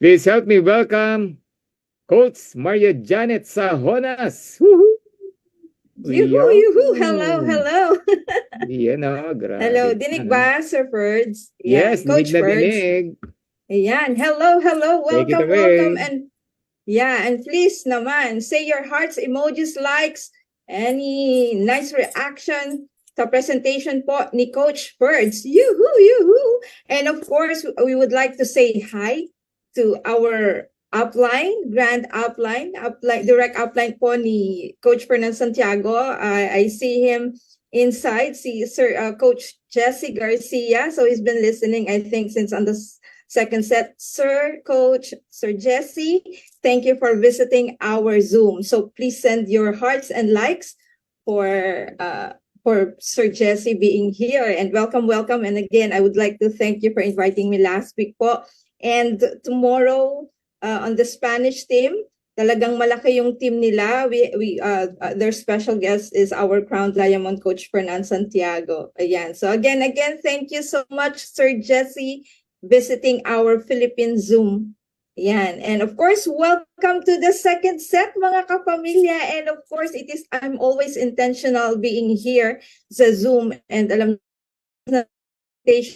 Please help me welcome Coach Maria Janet Sahonas. Woohoo! Yuhu! Hello! Yan o, grabe. Hello, dinig ba, Sir Ferds? Yes, Coach dinig na Ferds. dinig. Ayan, hello, Take it welcome, away. and please naman, say your hearts, emojis, likes, any nice reaction sa presentation po ni Coach Ferds. Yuhu! And of course, we would like to say hi to our direct upline po ni Coach Fernand Santiago. I see him inside, Coach Jesse Garcia. So he's been listening, I think, since on the second set. Coach Jesse, thank you for visiting our Zoom. So please send your hearts and likes for Sir Jesse being here. And welcome. And again, I would like to thank you for inviting me last week po. And tomorrow, on the Spanish team, talagang malaki yung team nila. Their special guest is our Crown Diamond Coach Fernand Santiago. Ayan. So again, thank you so much, Sir Jesse, visiting our Philippine Zoom. Ayan. And of course, welcome to the second set, mga kapamilya. And of course, I'm always intentional being here sa Zoom. And alam na,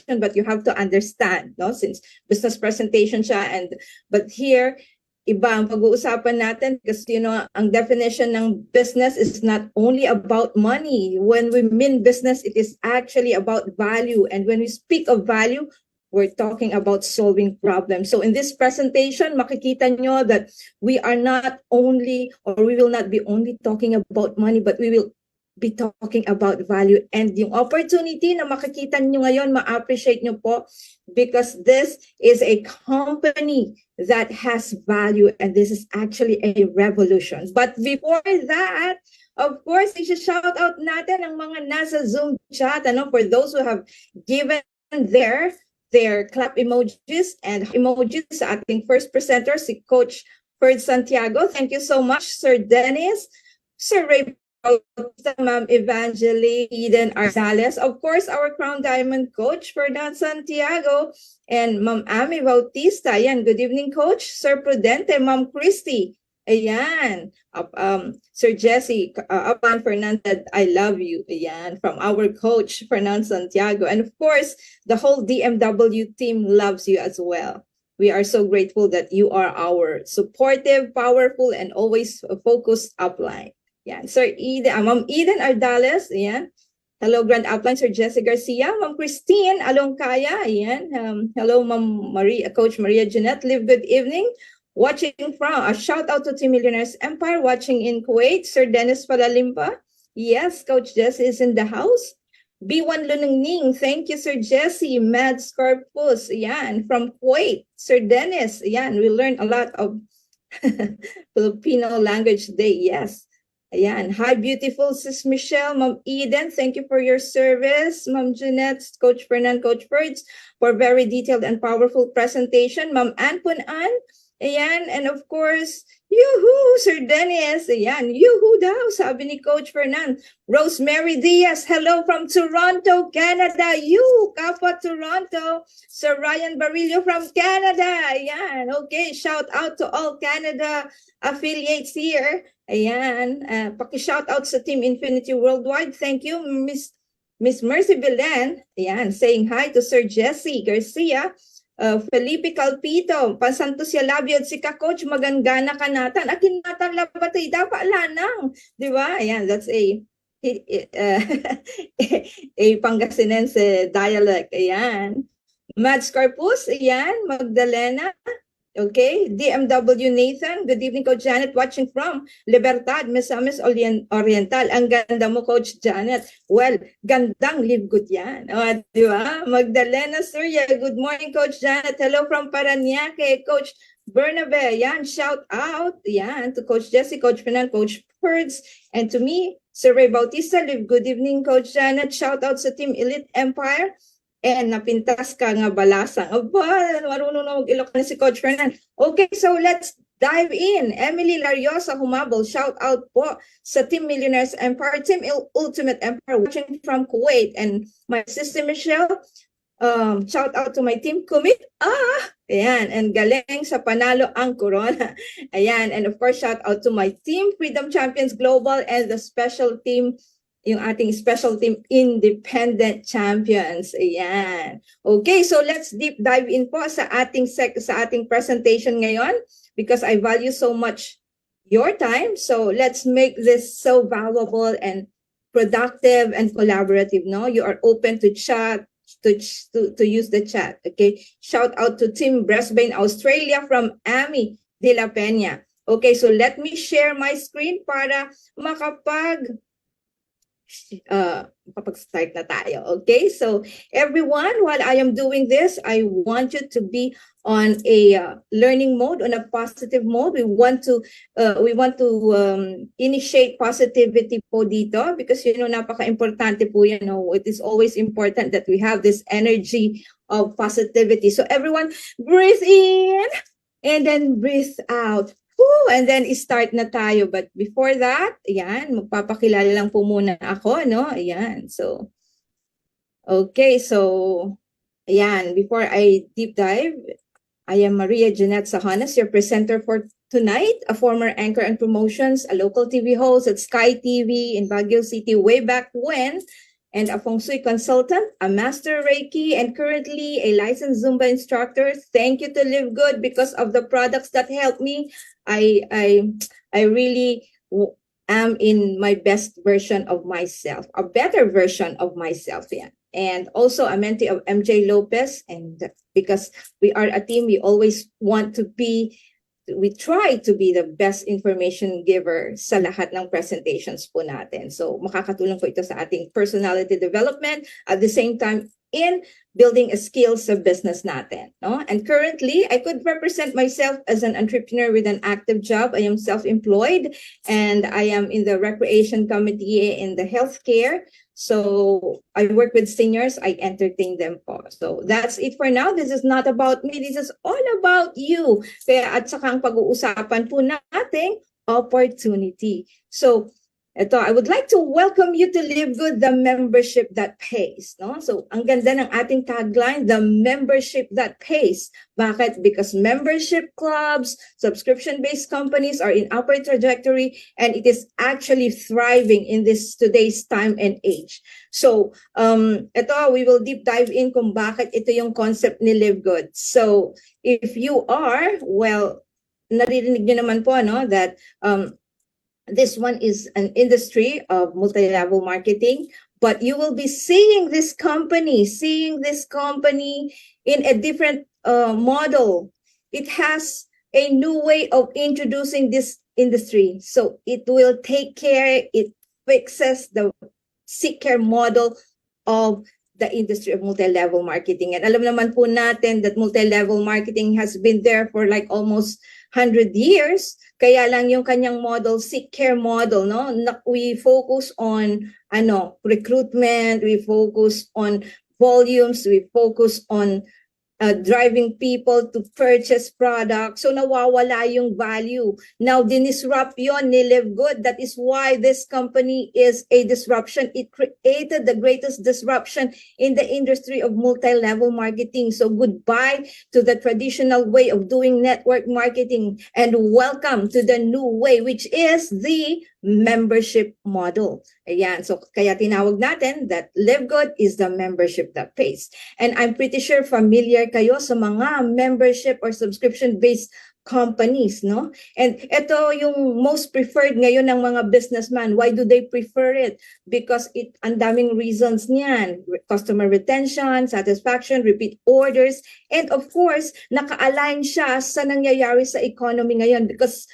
but you have to understand, no, since business presentation siya, but here iba ang pag-uusapan natin kasi ang definition ng business is not only about money. When we mean business, it is actually about value, and when we speak of value, we're talking about solving problems. So in this presentation, makikita nyo that we will not be only talking about money, but we will be talking about value. And yung opportunity na makikita nyo ngayon, ma-appreciate nyo po, because this is a company that has value, and this is actually a revolution. But before that, of course, i-shout out natin ang mga nasa Zoom chat, for those who have given their clap emojis and emojis sa ating first presenter, si Coach Ferd Santiago. Thank you so much, Sir Dennis, Sir Ray, Ma'am Evangeline Eden Arzales, of course, our Crown Diamond Coach, Fernand Santiago, and Ma'am Ami Bautista. Ayan, good evening, Coach. Sir Prudente, Ma'am Christy. Ayan, Sir Jesse, upon Fernand said, I love you. Ayan, from our coach, Fernand Santiago. And of course, the whole DMW team loves you as well. We are so grateful that you are our supportive, powerful, and always focused upline. Yan. Sir Eden, Ma'am Eden Ardales, ayan. Hello, Grand Upline, Sir Jesse Garcia. Ma'am Christine Alongkaya, ayan. Hello, Ma'am Coach Maria Jeanette. Live good evening. Watching from, a shout out to Team Millionaires Empire, watching in Kuwait. Sir Dennis Palalimpa. Yes, Coach Jesse is in the house. B1 Lunungning, thank you, Sir Jesse. Mad Scorpus, ayan. From Kuwait, Sir Dennis, ayan. We learned a lot of Filipino language today, yes. Ayan. Hi, beautiful Sis Michelle, Ma'am Eden. Thank you for your service. Ma'am Jeanette, Coach Fernand, Coach Ferds, for very detailed and powerful presentation. Ma'am Ann Punan. Ayan. And of course, yuhu, Sir Dennis. Ayan. Yuhu daw, sabi ni Coach Fernand. Rosemary Diaz. Hello from Toronto, Canada. You, Kapwa Toronto. Sir Ryan Barillo from Canada. Ayan. Okay. Shout out to all Canada affiliates here. Ayan, paki-shout out sa Team Infinity Worldwide. Thank you, Miss Mercy Belen. Ayan, saying hi to Sir Jesse Garcia, Felipe Calpito, Pasanto si Labio at si ka-coach, magandana ka natan. Akin natan labatay, dapat lanang. Di ba? Ayan, that's a Pangasinense dialect. Ayan. Mads Carpus, ayan, Magdalena. Okay, DMW Nathan, good evening, Coach Janet, watching from Libertad, Misamis Oriental. Ang ganda mo, Coach Janet. Well, gandang live good yan. O, di ba? Magdalena Surya, good morning, Coach Janet. Hello from Paranaque, Coach Bernabe. Yan, shout out. Yan, to Coach Jesse, Coach Fernand, Coach Ferds, and to me, Sir Ray Bautista. Live good evening, Coach Janet. Shout out sa Team Elite Empire. And napintas ka nga balasang. Aba, marunong na mag-Ilocano si Coach Fernand. Okay, so let's dive in. Emily Lariosa Humabol, shout out po sa Team Millionaires Empire, Team Ultimate Empire, watching from Kuwait. And my sister Michelle, Shout out to my team, Kumit. Ayan, and galing sa panalo ang corona. Ayan, and of course, shout out to my team, Freedom Champions Global, and the special team, yung ating special team, Independent Champions. Ayan. Okay, so let's deep dive in po sa ating presentation ngayon because I value so much your time. So let's make this so valuable and productive and collaborative. No, you are open to chat, to use the chat. Okay, shout out to Team Brisbane, Australia from Amy de la Peña. Okay, so let me share my screen para makapag-start na tayo. Okay, so everyone, while I am doing this, I want you to be on a learning mode, on a positive mode. We want to initiate positivity po dito because napaka-importante po yan. It is always important that we have this energy of positivity. So everyone, breathe in and then breathe out. Woo! And then start na tayo. But before that, ayan, magpapakilala lang po muna ako, no? Ayan, so, okay, so, ayan, before I deep dive, I am Maria Jeanette Sahonas, your presenter for tonight, a former anchor and promotions, a local TV host at Sky TV in Baguio City way back when, and a feng shui consultant, a master Reiki, and currently a licensed Zumba instructor. Thank you to Live Good because of the products that helped me. I really am in my best version of myself, a better version of myself. Yeah. And also a mentee of MJ Lopez. And because we are a team, we try to be the best information giver sa lahat ng presentations po natin. So makakatulong po ito sa ating personality development at the same time in building a skills sa business natin. No? And currently, I could represent myself as an entrepreneur with an active job. I am self-employed and I am in the recreation committee in the healthcare. So I work with seniors, I entertain them po. So that's it for now. This is not about me. This is all about you. Kaya at saka ang pag-uusapan po nating opportunity. So ito, I would like to welcome you to Live Good, the membership that pays. No? So ang ganda ng ating tagline, the membership that pays. Bakit? Because membership clubs, subscription-based companies are in upward trajectory and it is actually thriving in this today's time and age. So ito, we will deep dive in kung bakit ito yung concept ni Live Good. So if you are, well, naririnig nyo naman po, no, that this one is an industry of multi-level marketing, but you will be seeing this company in a different model. It has a new way of introducing this industry. So it will take care, it fixes the sick care model of the industry of multi-level marketing. And alam naman po natin that multi-level marketing has been there for like almost 100 years. Kaya lang yung kanyang model, sick care model, no? We focus on recruitment, we focus on volumes, we focus on driving people to purchase products. So nawawala yung value. Now, dinisrupt yon ni Live Good. That is why this company is a disruption. It created the greatest disruption in the industry of multi-level marketing. So goodbye to the traditional way of doing network marketing and welcome to the new way, which is the membership model. Ayan. So kaya tinawag natin that Live Good is the membership that pays. And I'm pretty sure familiar kayo sa mga membership or subscription-based companies, no? And ito yung most preferred ngayon ng mga businessman. Why do they prefer it? Because ang daming reasons niyan. Customer retention, satisfaction, repeat orders, and of course, naka-align siya sa nangyayari sa economy ngayon because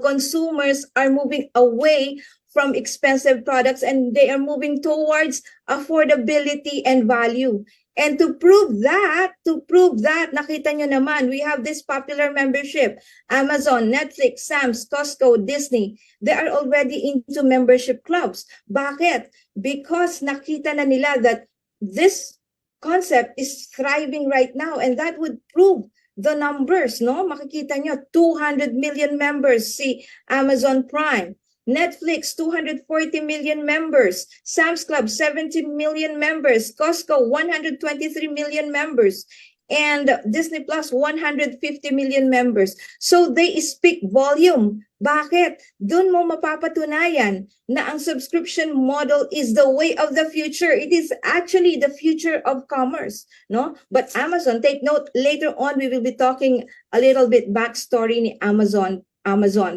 consumers are moving away from expensive products and they are moving towards affordability and value. And to prove that, nakita nyo naman, we have this popular membership, Amazon, Netflix, Sam's, Costco, Disney. They are already into membership clubs. Bakit? Because nakita na nila that this concept is thriving right now and that would prove the numbers, no? Makikita nyo, 200 million members si Amazon Prime. Netflix, 240 million members. Sam's Club, 70 million members. Costco, 123 million members. And Disney Plus, 150 million members. So they speak volume. Bakit? Doon mo mapapatunayan na ang subscription model is the way of the future. It is actually the future of commerce, no? But Amazon, take note, later on we will be talking a little bit backstory ni Amazon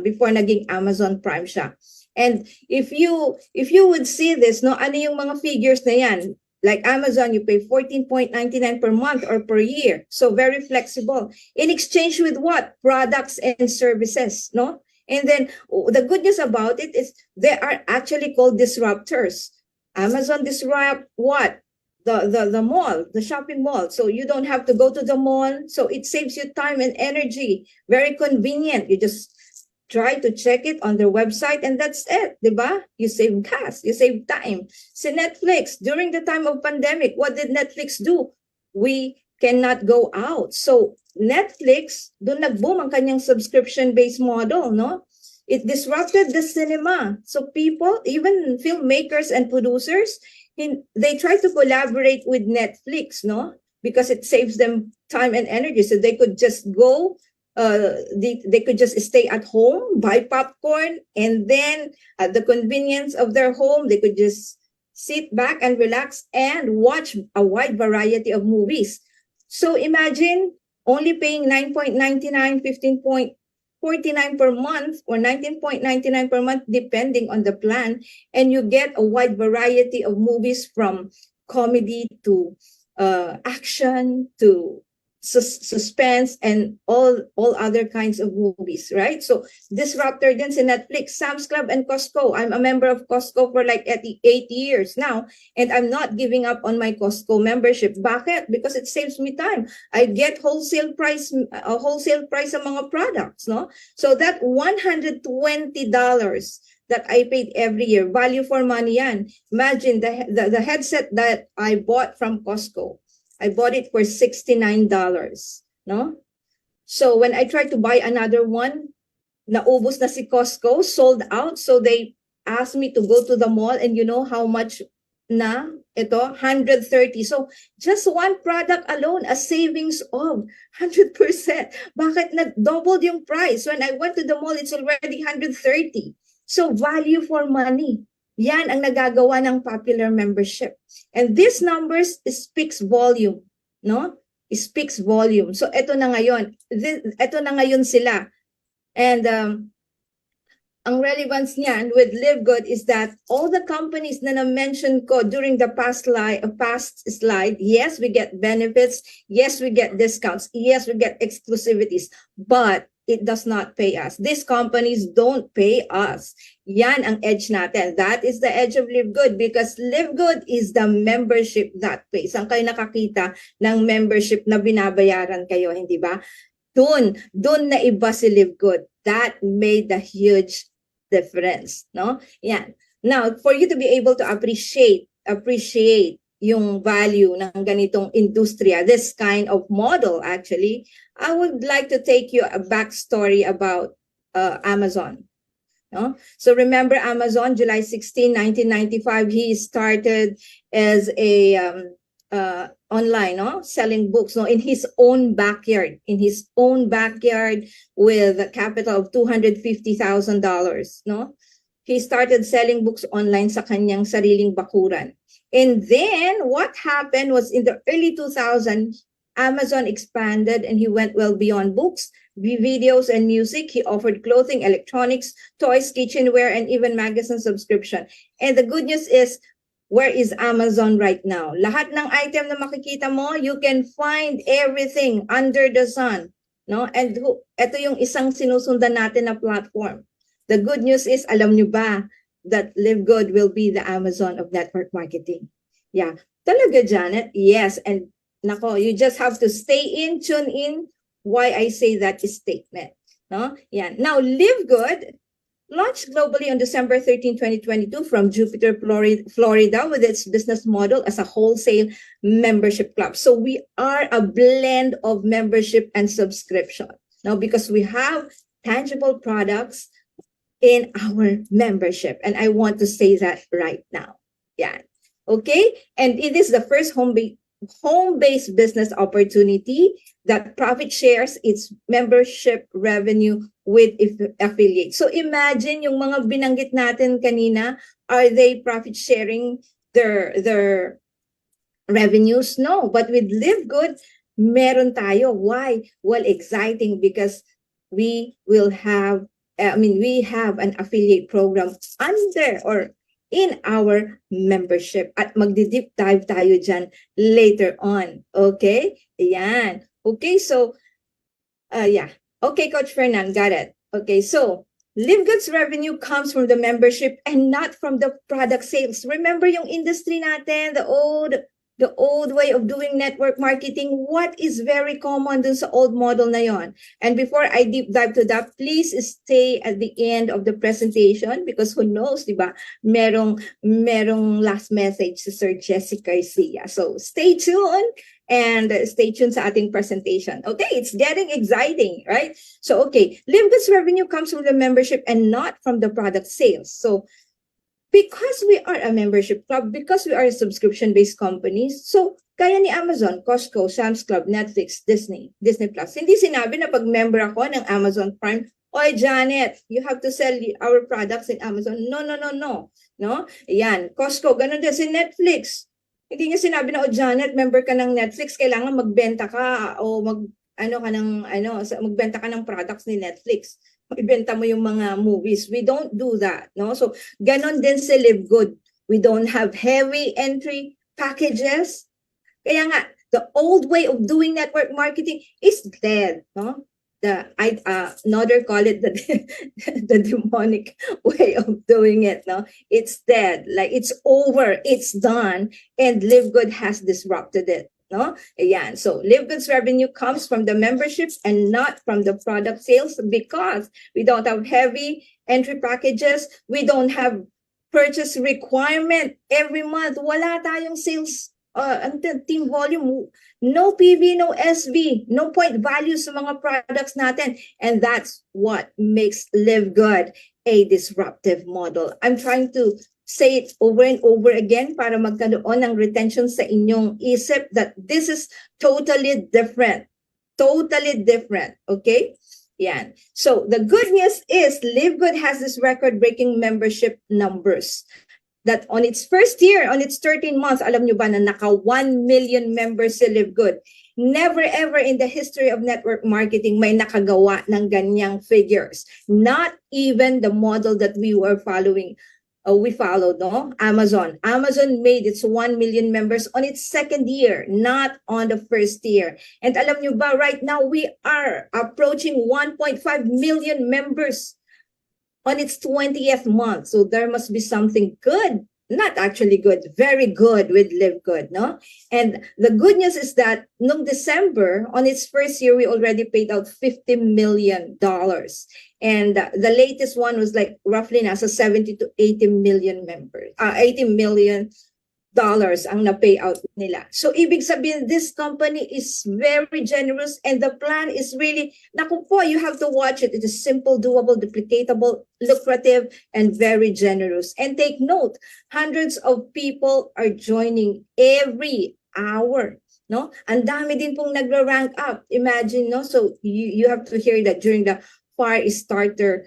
before naging Amazon Prime siya. And if you would see this, no, ano yung mga figures na yan? Like Amazon, you pay $14.99 per month or per year. So very flexible. In exchange with what? Products and services, no? And then the good news about it is they are actually called disruptors. Amazon disrupt what? The mall, the shopping mall. So you don't have to go to the mall. So it saves you time and energy. Very convenient. You just try to check it on their website and that's it, diba? You save gas, you save time. Si Netflix, during the time of pandemic, what did Netflix do? We cannot go out. So Netflix, doon nag-boom ang kanyang subscription-based model, no? It disrupted the cinema. So people, even filmmakers and producers, they try to collaborate with Netflix, no? Because it saves them time and energy. So they could just go they could just stay at home, buy popcorn, and then at the convenience of their home, they could just sit back and relax and watch a wide variety of movies. So imagine only paying $9.99, $15.49 per month, or $19.99 per month, depending on the plan, and you get a wide variety of movies from comedy to action to suspense and all other kinds of movies, right? So disruptor din si Netflix, Sam's Club and Costco. I'm a member of Costco for like 8 years now, and I'm not giving up on my Costco membership. Bakit? Because it saves me time. I get wholesale price sa mga products, no? So that $120 that I paid every year, value for money yan. Imagine the headset that I bought from Costco. I bought it for $69, no? So when I tried to buy another one, naubos na si Costco, sold out. So they asked me to go to the mall, and you know how much na ito? $130. So just one product alone, a savings of 100%. Bakit na-doubled yung price? When I went to the mall, it's already $130. So value for money. Yan ang nagagawa ng popular membership. And these numbers speaks volume, no? It speaks volume. So ito na ngayon sila. And ang relevance niyan with Live Good is that all the companies na na-mention ko during the past slide, yes, we get benefits, yes, we get discounts, yes, we get exclusivities, but it does not pay us. These companies don't pay us. Yan ang edge natin. That is the edge of Live Good, because Live Good is the membership that pays. Saan kayo nakakita ng membership na binabayaran kayo, hindi ba? Doon na iba si Live Good. That made a huge difference, no? Yan. Now, for you to be able to appreciate yung value ng ganitong industriya, this kind of model actually, I would like to take you a backstory about Amazon. No? So remember Amazon, July 16, 1995, he started as a online, no? Selling books, no? In his own backyard, with a capital of $250,000, no? He started selling books online sa kanyang sariling bakuran. And then what happened was in the early 2000s, Amazon expanded and he went well beyond books, videos, and music. He offered clothing, electronics, toys, kitchenware, and even magazine subscription. And the good news is, where is Amazon right now? Lahat ng item na makikita mo, you can find everything under the sun. No? And ito yung isang sinusundan natin na platform. The good news is, alam nyo ba that Live Good will be the Amazon of network marketing? Yeah. Talaga, Janet? Yes. And nako, you just have to tune in why I say that statement. No? Yan. Now, Live Good launched globally on December 13, 2022 from Jupiter, Florida, with its business model as a wholesale membership club. So we are a blend of membership and subscription. Now, because we have tangible products, in our membership. And I want to say that right now. Yeah. Okay. And it is the first home-based business opportunity that profit shares its membership revenue with affiliates. So imagine yung mga binanggit natin kanina, are they profit sharing their revenues? No. But with Live Good, meron tayo. Why? Well, exciting because we will have we have an affiliate program under or in our membership at magdi-deep dive tayo dyan later on. Okay? Ayan. Okay, so, yeah. Okay, Coach Fernan, got it. Okay, so, Live Good's revenue comes from the membership and not from the product sales. Remember yung industry natin, the old way of doing network marketing, what is very common dun sa old model na yon. And before I deep dive to that, please stay at the end of the presentation because who knows, di ba? Merong last message si Sir Jessica Garcia. So stay tuned and stay tuned sa ating presentation. Okay, it's getting exciting, right? So, okay, Live Good's revenue comes from the membership and not from the product sales. So, because we are a membership club, because we are a subscription-based company, so kaya ni Amazon, Costco, Sam's Club, Netflix, Disney Plus. Hindi sinabi na pag member ako ng Amazon Prime, oy Janet, you have to sell our products in Amazon. No. No? Ayan, Costco, ganun din si Netflix. Hindi niya sinabi na, Janet, member ka ng Netflix, kailangan magbenta ka o magbenta ka ng products ni Netflix. Ibenta mo yung mga movies. We don't do that, no? So, ganon din sa Live Good. We don't have heavy entry packages. Kaya nga, the old way of doing network marketing is dead, no? Another call it the demonic way of doing it, no? It's dead. Like, it's over. It's done. And Live Good has disrupted it. No? Ayan. So, Live Good's revenue comes from the memberships and not from the product sales because we don't have heavy entry packages. We don't have purchase requirement every month. Wala tayong sales team volume. No PV, no SV, no point value sa mga products natin. And that's what makes Live Good a disruptive model. I'm trying to say it over and over again para magkaroon ng retention sa inyong isip that this is totally different. Totally different. Okay? Yan. So, the good news is Live Good has this record-breaking membership numbers. That on its first year, on its 13 months, alam nyo ba na naka 1 million members si Live Good. Never ever in the history of network marketing may nakagawa ng ganyang figures. Not even the model that we were following. We followed, no? Amazon. Amazon made its 1 million members on its second year, not on the first year. And alam nyo ba, right now, we are approaching 1.5 million members on its 20th month. So there must be something good. Not actually good, very good with Live Good, no? And the good news is that noong December, on its first year, we already paid out $50 million. And the latest one was like roughly nasa 70 to 80 million members, $80 million ang na-pay out nila. So, ibig sabihin, this company is very generous and the plan is really, naku po, you have to watch it. It is simple, doable, duplicatable, lucrative, and very generous. And take note, hundreds of people are joining every hour. No? Ang dami din pong nagra-rank up. Imagine, no? So, you have to hear that during the Far Starter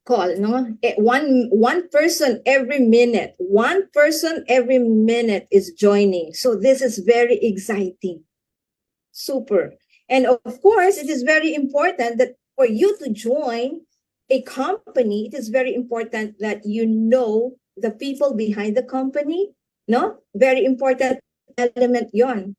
call, no? One person every minute is joining. So this is very exciting. Super. And of course, it is very important that for you to join a company, it is very important that you know the people behind the company, no? Very important element yon.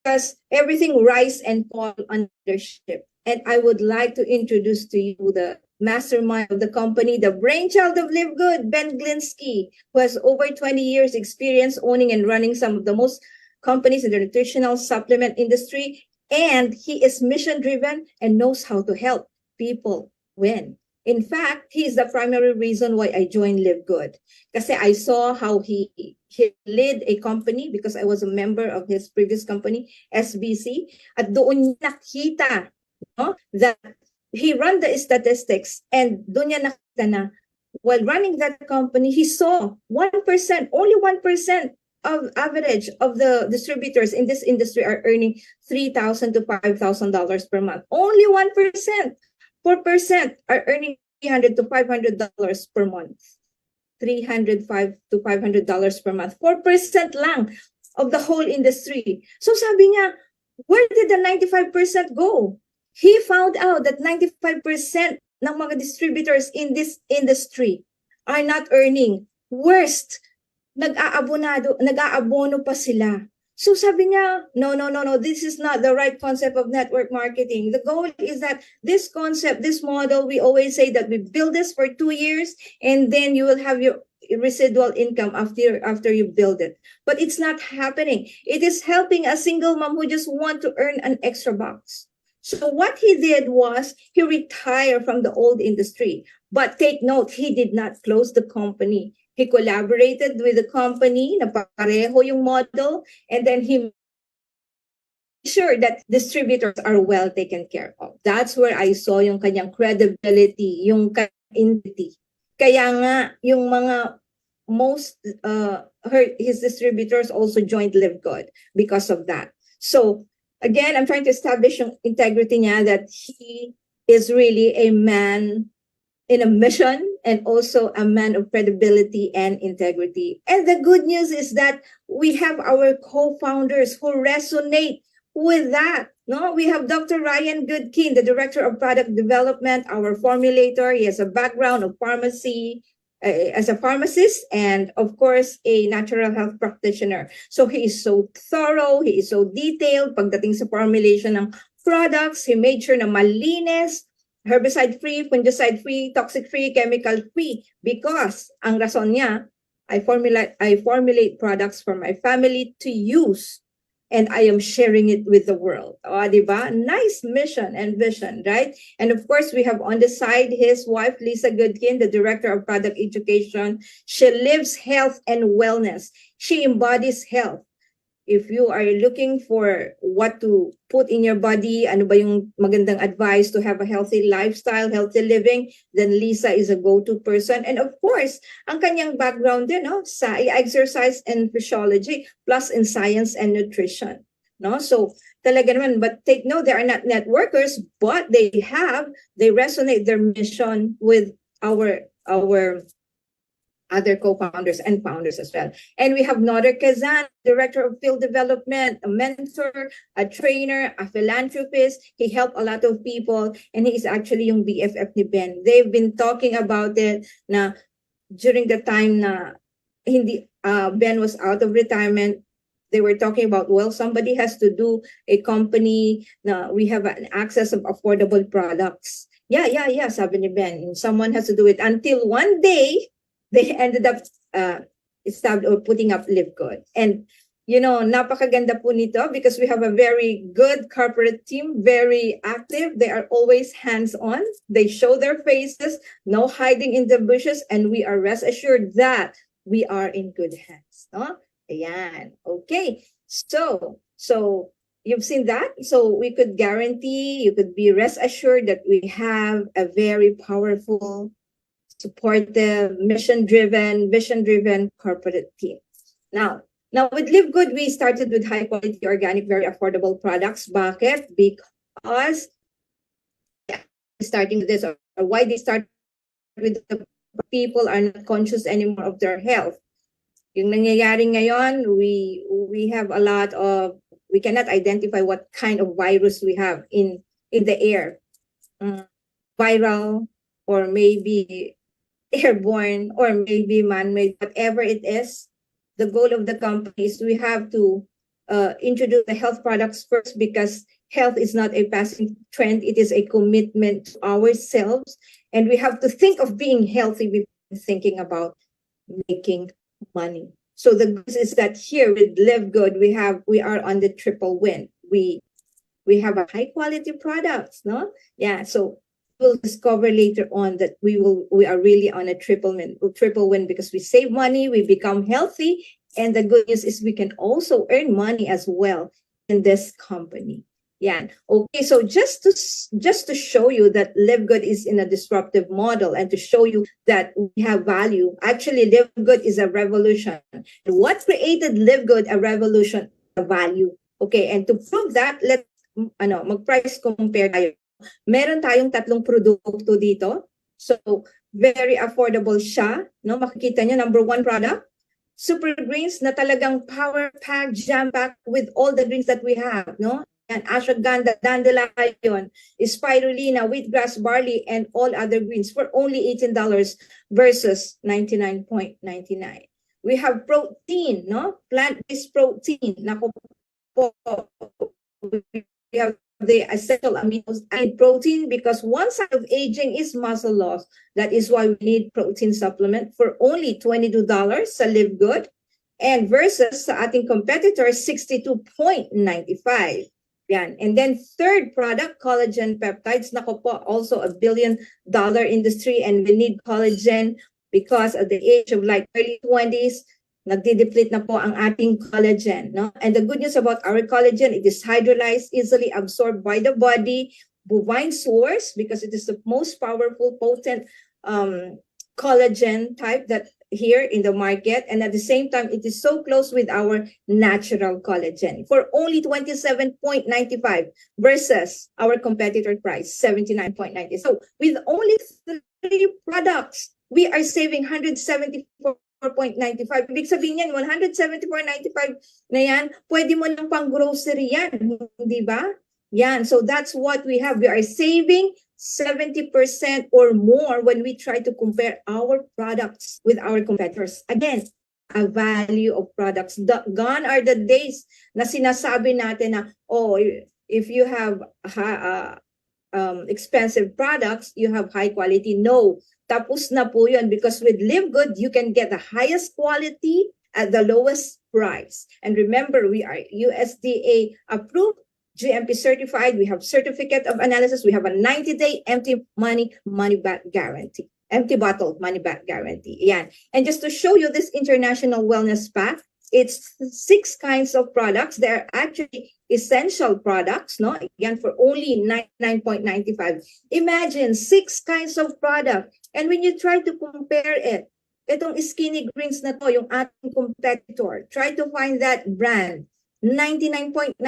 Because everything rise and fall under leadership. And I would like to introduce to you the mastermind of the company, the brainchild of Live Good, Ben Glinsky, who has over 20 years experience owning and running some of the most companies in the nutritional supplement industry. And he is mission-driven and knows how to help people win. In fact, he is the primary reason why I joined Live Good. Kasi I saw how he led a company because I was a member of his previous company, SBC. At doon nakita, no, that he ran the statistics, and doon niya nakita na while running that company, he saw 1%, only 1% of average of the distributors in this industry are earning $3,000 to $5,000 per month. Only 1%. 4% are earning $300 to $500 per month. $305 to $500 per month. 4% lang of the whole industry. So sabi niya, where did the 95% go? He found out that 95% ng mga distributors in this industry are not earning. Worst, nag-aabono pa sila. So sabi niya, no, this is not the right concept of network marketing. The goal is that this concept, this model, we always say that we build this for 2 years and then you will have your residual income after you build it. But it's not happening. It is helping a single mom who just want to earn an extra bucks. So what he did was he retired from the old industry. But take note, he did not close the company. He collaborated with the company na pareho yung model, and then he made sure that distributors are well taken care of. That's where I saw yung kanyang credibility, yung entity. Kaya nga, yung mga his distributors also joined Live Good because of that. So, again, I'm trying to establish yung integrity niya, that he is really a man in a mission and also a man of credibility and integrity. And the good news is that we have our co-founders who resonate with that. No, we have Dr. Ryan Goodkin, the Director of Product Development, our formulator. He has a background of pharmacy, as a pharmacist, and of course, a natural health practitioner. So he is so thorough, he is so detailed. Pagdating sa formulation ng products, he made sure na malinis, herbicide-free, fungicide-free, toxic-free, chemical-free, because ang rason niya, I formulate products for my family to use, and I am sharing it with the world. O, diba? Nice mission and vision, right? And of course, we have on the side his wife, Lisa Goodkin, the Director of Product Education. She lives health and wellness. She embodies health. If you are looking for what to put in your body, ano ba yung magandang advice to have a healthy lifestyle, healthy living, then Lisa is a go-to person. And of course, ang kanyang background din, no, sa exercise and physiology, plus in science and nutrition. No? So talaga naman, but take note, they are not networkers, but they resonate their mission with our other co-founders and founders as well. And we have Noder Kazan, Director of Field Development, a mentor, a trainer, a philanthropist. He helped a lot of people, and he is actually yung BFF ni Ben. They've been talking about it na during the time na Ben was out of retirement. They were talking about, well, somebody has to do a company na we have an access of affordable products. Yeah, sabi ni Ben. Someone has to do it. Until one day, they ended up putting up Live Good. And, you know, napakaganda po nito because we have a very good corporate team, very active. They are always hands-on. They show their faces, no hiding in the bushes, and we are rest assured that we are in good hands. No? Ayan. Okay. So you've seen that. So we could guarantee, you could be rest assured that we have a very powerful, supportive, mission-driven, vision-driven corporate team. Now with Live Good, we started with high-quality, organic, very affordable products. Bakit? Because starting this, or why they start with the people are not conscious anymore of their health. Yung nangyayari ngayon, we have a lot of, we cannot identify what kind of virus we have in the air. Viral, or maybe airborne, or maybe man-made, whatever it is. The goal of the company is we have to introduce the health products first, because health is not a passing trend. It is a commitment to ourselves. And we have to think of being healthy before thinking about making money. So the good is that here with Live Good, we are on the triple win. We have a high quality products, no? Yeah, so we'll discover later on that we are really on a triple win because we save money, we become healthy, and the good news is we can also earn money as well in this company. Yan. Okay, so just to show you that Live Good is in a disruptive model and to show you that we have value, actually Live Good is a revolution. What created Live Good a revolution? A value. Okay, and to prove that, let's mag-price compare tayo. Meron tayong tatlong produkto dito. So, very affordable siya, no? Makikita niyo, number one product, super greens na talagang power pack, jam pack with all the greens that we have, no? And ashwagandha, dandelion, spirulina, wheatgrass, barley, and all other greens for only $18 versus $99.99. We have protein, no? Plant-based protein. Nako po, we have the essential aminos and protein because one side of aging is muscle loss. That is why we need protein supplement for only $22 sa Live Good and versus sa ating competitor, $62.95. Yan. And then third product, collagen peptides. Nako po, also a $1 billion industry and we need collagen because at the age of like early 20s, nagde-deplete na po ang ating collagen. No? And the good news about our collagen, it is hydrolyzed, easily absorbed by the body, bovine source, because it is the most powerful, potent collagen type that here in the market, and at the same time it is so close with our natural collagen for only $27.95 versus our competitor price $79.90. So with only 3 products we are saving $174.95. Ibig sabihin yan, $174.95 na yan, pwede mo nang pang grocery yan, di ba? Yan, so that's what we have. We are saving 70% or more when we try to compare our products with our competitors. Again, a value of products. Gone are the days na sinasabi natin na, oh, if you have expensive products, you have high quality. No, tapos na po yun because with Live Good, you can get the highest quality at the lowest price. And remember, we are USDA approved, GMP certified, we have certificate of analysis, we have a 90-day empty money back guarantee. Empty bottle money back guarantee. Yan. And just to show you this international wellness pack, it's 6 kinds of products. They're actually essential products, no? Yan, for only $99.95. Imagine 6 kinds of product. And when you try to compare it, itong skinny greens na to, yung ating competitor, try to find that brand. $99.95,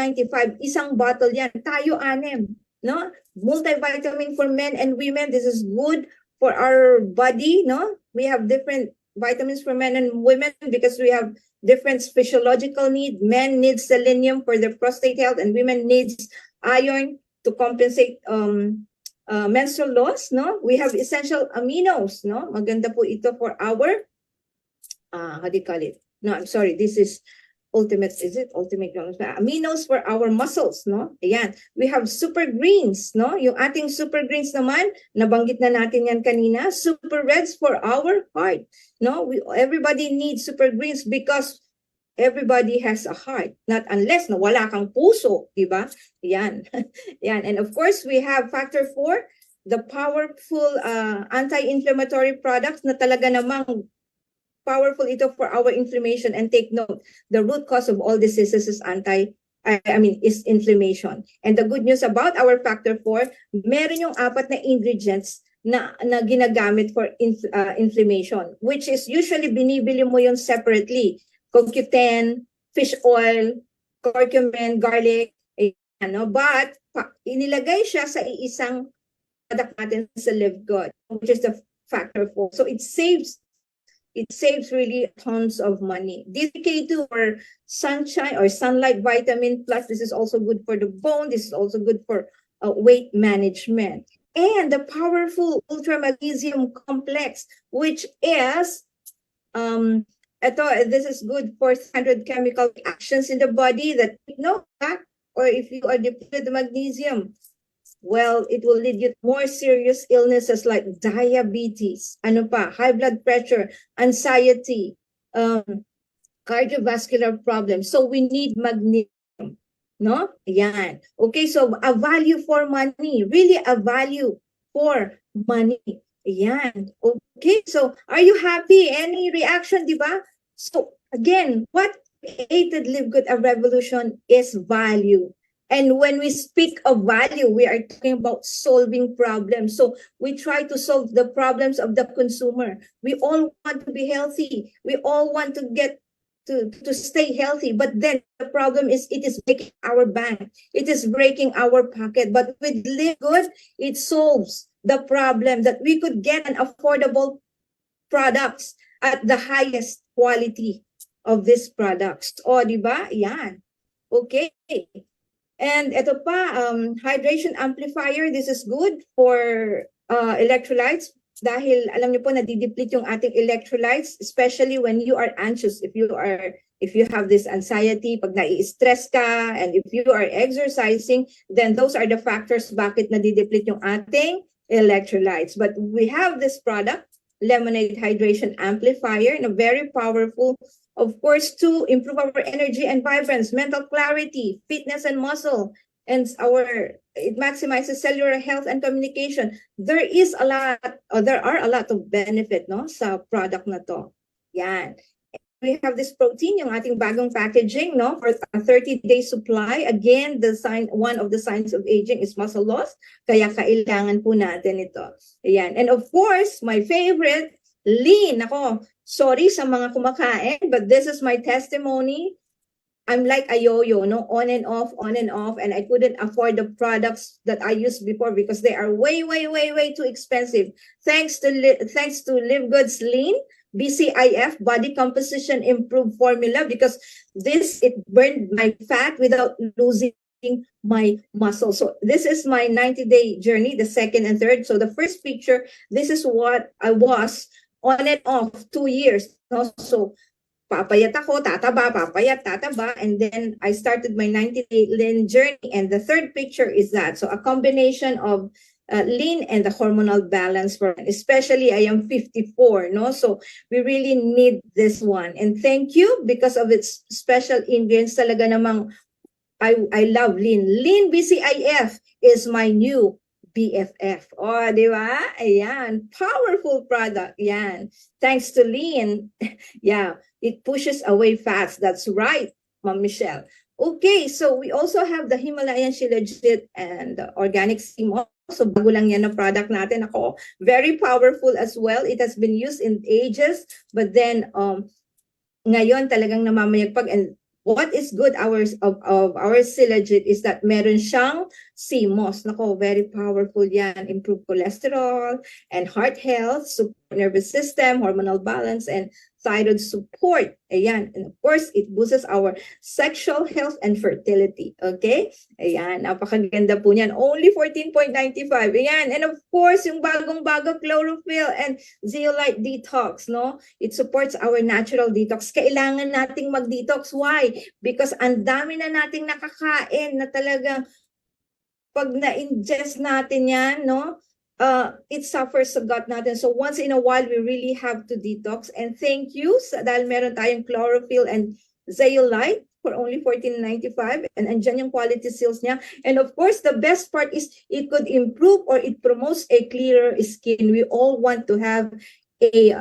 isang bottle yan. Tayo 6, no? Multivitamin for men and women. This is good for our body, no? We have different vitamins for men and women because we have different physiological need. Men need selenium for their prostate health and women needs iron to compensate menstrual loss, no? We have essential aminos, no? Maganda po ito for our, how do you call it? No, I'm sorry, this is ultimate, is it? Ultimate aminos for our muscles, no? Ayan. We have super greens, no? Yung ating super greens naman, nabanggit na natin yan kanina, super reds for our heart, no? Everybody needs super greens because everybody has a heart, not unless na wala kang puso, di ba? Yan. Yan. And of course, we have factor 4, the powerful anti-inflammatory products na talaga namang powerful ito for our inflammation. And take note, the root cause of all diseases is is inflammation. And the good news about our factor 4, meron yung 4 na ingredients na ginagamit for inflammation, which is usually binibili mo yun separately. CoQ10, fish oil, curcumin, garlic, ano, but inilagay siya sa iisang product natin sa Live Good, which is the factor 4. So it saves really tons of money. DK2 or sunshine or sunlight vitamin plus, this is also good for the bone. This is also good for weight management. And the powerful ultra magnesium complex, which is this is good for 100 chemical reactions in the body that or if you are depleted the magnesium, well, it will lead you to more serious illnesses like diabetes, high blood pressure, anxiety, cardiovascular problems. So we need magnesium, no? Yan. Okay, so a value for money, really a value for money. Yan. Okay, so are you happy? Any reaction, di ba? So again, what created Live Good a revolution is value. And when we speak of value, we are talking about solving problems. So we try to solve the problems of the consumer. We all want to be healthy. We all want to get to stay healthy. But then the problem is it is breaking our bank. It is breaking our pocket. But with Live Good, it solves the problem that we could get an affordable products at the highest quality of these products. O, di ba? Yan. Okay. And ito pa, hydration amplifier. This is good for electrolytes dahil alam niyo po nadideplete yung ating electrolytes, especially when you are anxious. If you have this anxiety, pag nai-stress ka, and if you are exercising, then those are the factors bakit nadideplete yung ating electrolytes. But we have this product, Lemonade Hydration Amplifier, and a very powerful, of course, to improve our energy and vibrance, mental clarity, fitness and muscle, and it maximizes cellular health and communication. There are a lot of benefit, no, sa product na to. Yan. We have this protein, yung ating bagong packaging, no, for a 30-day supply. Again, one of the signs of aging is muscle loss, kaya kailangan po natin ito. Ayan. And of course, my favorite, lean. Ako, sorry sa mga kumakain, but this is my testimony. I'm like a yo-yo, no, on and off, and I couldn't afford the products that I used before because they are way, way, way, way too expensive. Thanks to Live Good's Lean BCIF body composition improved formula, because it burned my fat without losing my muscle. So this is my 90-day journey, the second and third. So the first picture, this is what I was on and off 2 years. No? So papayat ako, tataba, papayat, tataba, and then I started my 90-day lean journey. And the third picture is that. So a combination of lean and the hormonal balance, for especially I am 54, no, so we really need this one. And thank you, because of its special ingredients. Talaga namang I love lean BCIF is my new BFF. Oh, di ba? Ayan, powerful product. Yan, thanks to lean. Yeah, it pushes away fats. That's right, Ma'am Michelle. Okay, so we also have the Himalayan Shilajit and organic sea moss. So bago lang yan na product natin. Ako, very powerful as well. It has been used in ages, but then ngayon talagang namamayagpag. And what is good of our Shilajit is that meron siyang sea moss. Nako, very powerful yan. Improve cholesterol and heart health, support nervous system, hormonal balance, and thyroid support. Ayan. And of course, it boosts our sexual health and fertility. Okay? Ayan. Napakaganda po niyan. Only 14.95. Ayan. And of course, yung bagong-bago chlorophyll and zeolite detox, no? It supports our natural detox. Kailangan nating mag-detox. Why? Because ang dami na nating nakakain na talagang pag na-ingest natin yan, no? It suffers sa gut natin. So once in a while, we really have to detox. And thank you dahil meron tayong chlorophyll and zeolite for only $14.95. And andyan yung quality seals niya. And of course, the best part is it could improve or it promotes a clearer skin. We all want to have a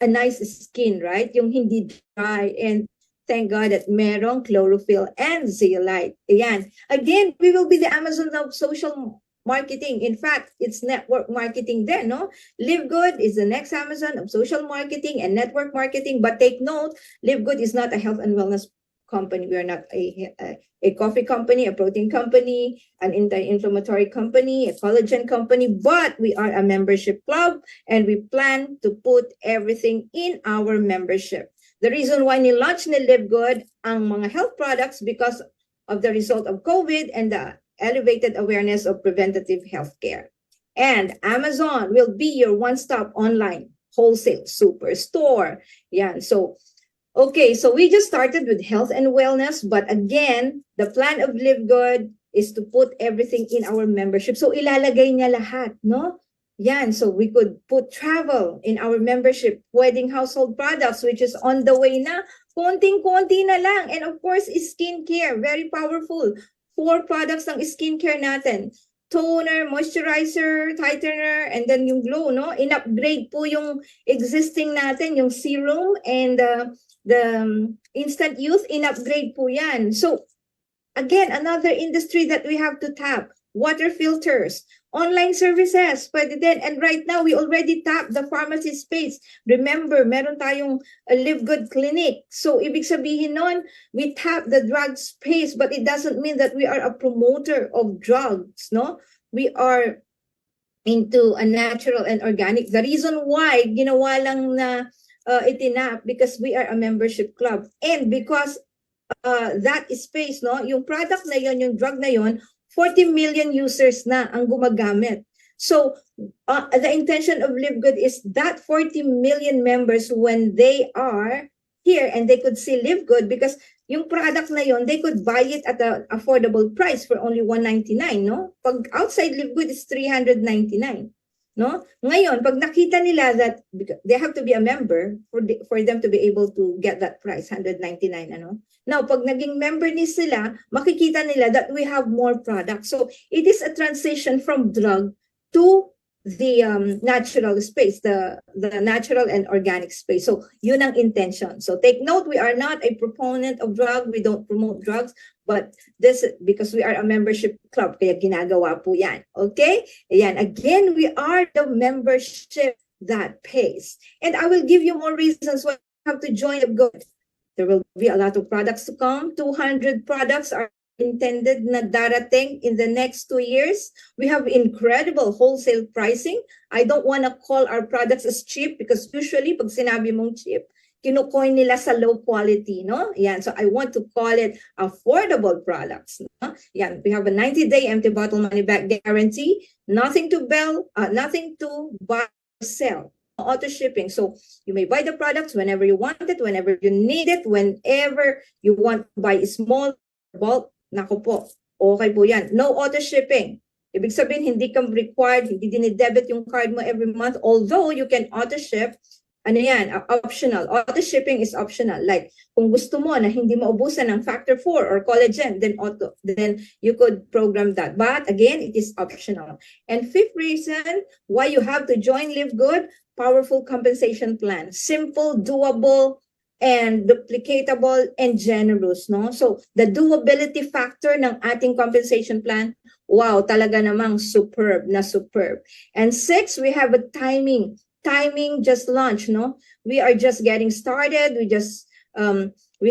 nice skin, right? Yung hindi dry. And thank God that merong chlorophyll and zeolite. Ayan. Again, we will be the Amazon of social marketing. In fact, it's network marketing there, no? Live Good is the next Amazon of social marketing and network marketing. But take note, Live Good is not a health and wellness company. We are not a coffee company, a protein company, an anti-inflammatory company, a collagen company, but we are a membership club, and we plan to put everything in our membership. The reason why ni-launch ni Live Good ang mga health products because of the result of COVID and the elevated awareness of preventative healthcare. And Amazon will be your one-stop online wholesale superstore. Yan. So, okay, so we just started with health and wellness, but again, the plan of Live Good is to put everything in our membership. So ilalagay niya lahat, no? Yan, so we could put travel in our membership, wedding household products, which is on the way na, konting-konti na lang. And of course, skincare, very powerful. 4 products ng skincare natin. Toner, moisturizer, tightener, and then yung glow, no? In-upgrade po yung existing natin, yung serum and the instant youth, in-upgrade po yan. So, Again, another industry that we have to tap. Water filters, online services, pwede din. And right now, we already tap the pharmacy space. Remember, meron tayong Live Good Clinic. So, ibig sabihin nun, we tap the drug space, but it doesn't mean that we are a promoter of drugs, no? We are into a natural and organic. The reason why ginawa lang na itinap because we are a membership club. And because that space, no, yung product na yon, yung drug na yon, 40 million users na ang gumagamit. So, the intention of Live Good is that 40 million members, when they are here and they could see Live Good, because yung product na yon, they could buy it at an affordable price for only $199, no? Pag outside Live Good is $399, no? Ngayon, pag nakita nila that they have to be a member for them to be able to get that price, $199, ano? Now, pag naging member ni sila, makikita nila that we have more products. So, it is a transition from drug to the natural space, the natural and organic space. So, yun ang intention. So, take note, we are not a proponent of drug. We don't promote drugs. But this, because we are a membership club, kaya ginagawa po yan. Okay? Ayan, again, we are the membership that pays. And I will give you more reasons why you have to join Live Good. There will be a lot of products to come. 200 products are intended na darating in the next 2 years. We have incredible wholesale pricing. I don't want to call our products as cheap because usually pag sinabi mong cheap, kinukoin nila sa low quality, no? Yan. So I want to call it affordable products. No? Yan. We have a 90-day empty bottle money back guarantee. Nothing to buy or sell. Auto shipping. So you may buy the products whenever you want it, whenever you need it, whenever you want to buy small bulk. Nako po. Okay po yan. No auto shipping. Ibig sabihin, hindi ka required, hindi dinidebit yung card mo every month. Although you can auto ship, ano yan, optional. Auto shipping is optional. Like, kung gusto mo na hindi maubusan ng factor 4 or collagen, then you could program that. But again, it is optional. And fifth reason why you have to join Live Good, powerful compensation plan. Simple, doable, and duplicatable, and generous, no? So, the doability factor ng ating compensation plan, wow, talaga namang superb na superb. And six, we have a timing just launched, no? We are just getting started. We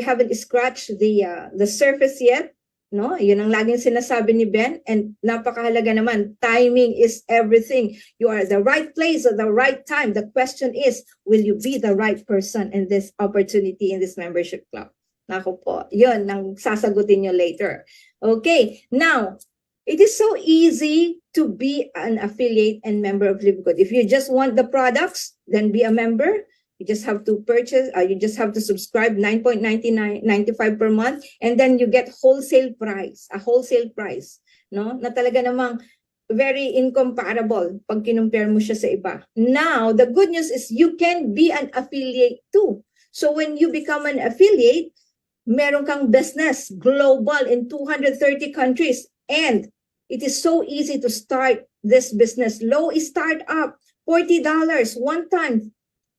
haven't scratched the surface yet, no? Yun ang laging sinasabi ni Ben, and napakahalaga naman, timing is everything. You are at the right place at the right time. The question is, will you be the right person in this opportunity, in this membership club? Nako po, yun ang sasagutin nyo later. Okay, now, it is so easy to be an affiliate and member of Live Good. If you just want the products, then be a member. You just have to purchase, you just have to subscribe $9.95 per month, and then you get a wholesale price, no? Na talaga namang very incomparable pag kinumpare mo siya sa iba. Now, the good news is you can be an affiliate too. So when you become an affiliate, meron kang business global in 230 countries, and it is so easy to start this business. Low startup, $40,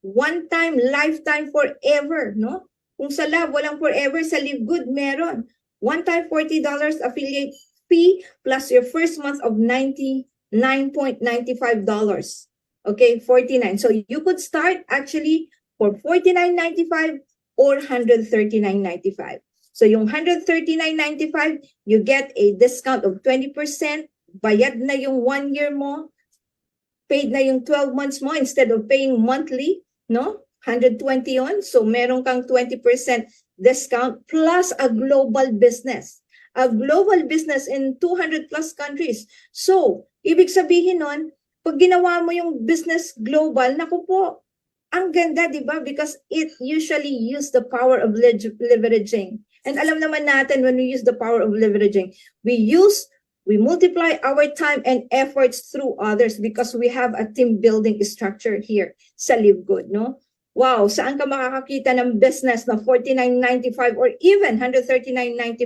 one time, lifetime, forever, no? Kung sa lab, walang forever, sa Live Good, meron. One time, $40 affiliate fee plus your first month of $99.95. Okay, 49. So you could start actually for $49.95 or $139.95. So yung $139.95, you get a discount of 20%, bayad na yung 1 year mo, paid na yung 12 months mo instead of paying monthly, no? 120 yon. So meron kang 20% discount plus a global business. A global business in 200 plus countries. So, ibig sabihin nun, pag ginawa mo yung business global, naku po, ang ganda, di ba? Because it usually use the power of leveraging. And alam naman natin, when we use the power of leveraging, we multiply our time and efforts through others because we have a team building structure here sa Live Good, no? Wow, saan ka makakakita ng business na $49.95 or even $139.95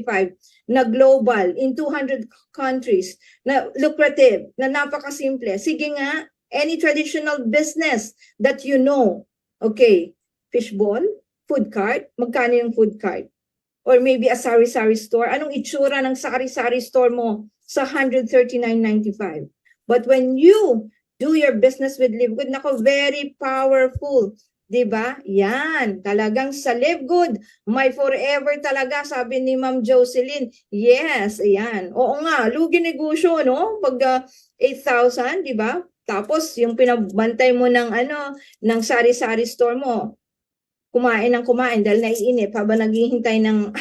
na global in 200 countries, na lucrative, na napakasimple? Sige nga, any traditional business that you know. Okay, fishbowl, food cart, magkano yung food cart? or maybe a sari-sari store. Anong itsura ng sari-sari store mo sa $139.95? But when you do your business with Live Good, nako, very powerful. Diba? Yan. Talagang sa Live Good, my forever talaga, sabi ni Ma'am Jocelyn. Yes, ayan. Oo nga, lugi negosyo, no? Pag 8,000, diba? Tapos, yung pinabantay mo ng ng sari-sari store mo, kumain ng kumain dahil naiinip habang naghihintay ng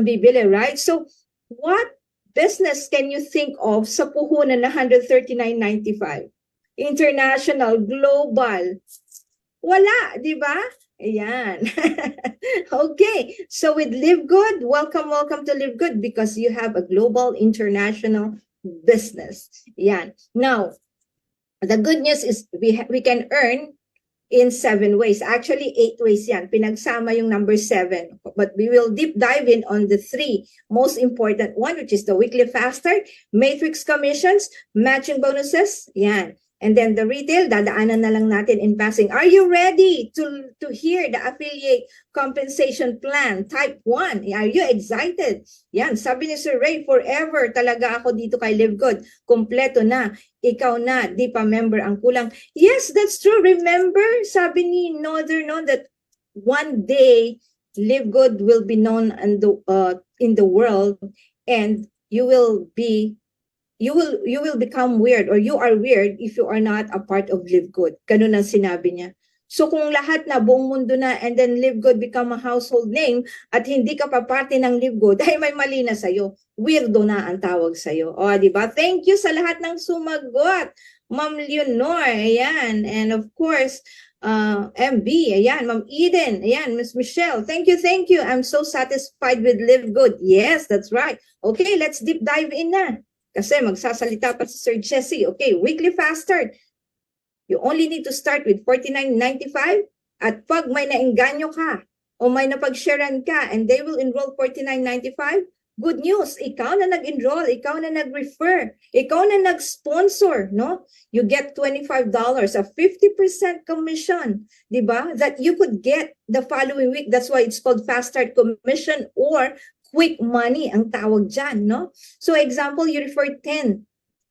bibili, right? So, what business can you think of sa puhunan na $139.95? International, global, wala, di ba? Ayan. Okay, so with Live Good, welcome to Live Good because you have a global, international business. Ayan. Now, the good news is we can earn in 7 ways. Actually, 8 ways yan. Pinagsama yung number 7. But we will deep dive in on the 3 most important one, which is the weekly fast start, matrix commissions, matching bonuses. Yan. And then the retail, dadaanan na lang natin in passing. Are you ready to hear the affiliate compensation plan type 1? Are you excited? Yan, sabi ni Sir Ray, forever talaga ako dito kay Live Good. Kompleto na. Ikaw na, di pa member ang kulang. Yes, that's true. Remember, sabi ni Northern that one day, Live Good will be known in the world and you will become weird or you are weird if you are not a part of Live Good. Ganun ang sinabi niya. So kung lahat na, buong mundo na, and then Live Good become a household name at hindi ka pa parte ng Live Good, ay may mali na sa'yo. Weirdo na ang tawag sa'yo. O, di ba? Thank you sa lahat ng sumagot. Ma'am Leonor, ayan. And of course, MB, ayan. Ma'am Eden, ayan. Miss Michelle, thank you. I'm so satisfied with Live Good. Yes, that's right. Okay, let's deep dive in na. Kasi magsasalita pa si Sir Jesse. Okay, weekly fast start. You only need to start with $49.95 at pag may naengganyo ka o may napag-sharean ka and they will enroll $49.95, good news, ikaw na nag-enroll, ikaw na nag-refer, ikaw na nag-sponsor, no? You get $25, a 50% commission, di ba? That you could get the following week. That's why it's called fast start commission or quick money ang tawag dyan, no? So example, you refer 10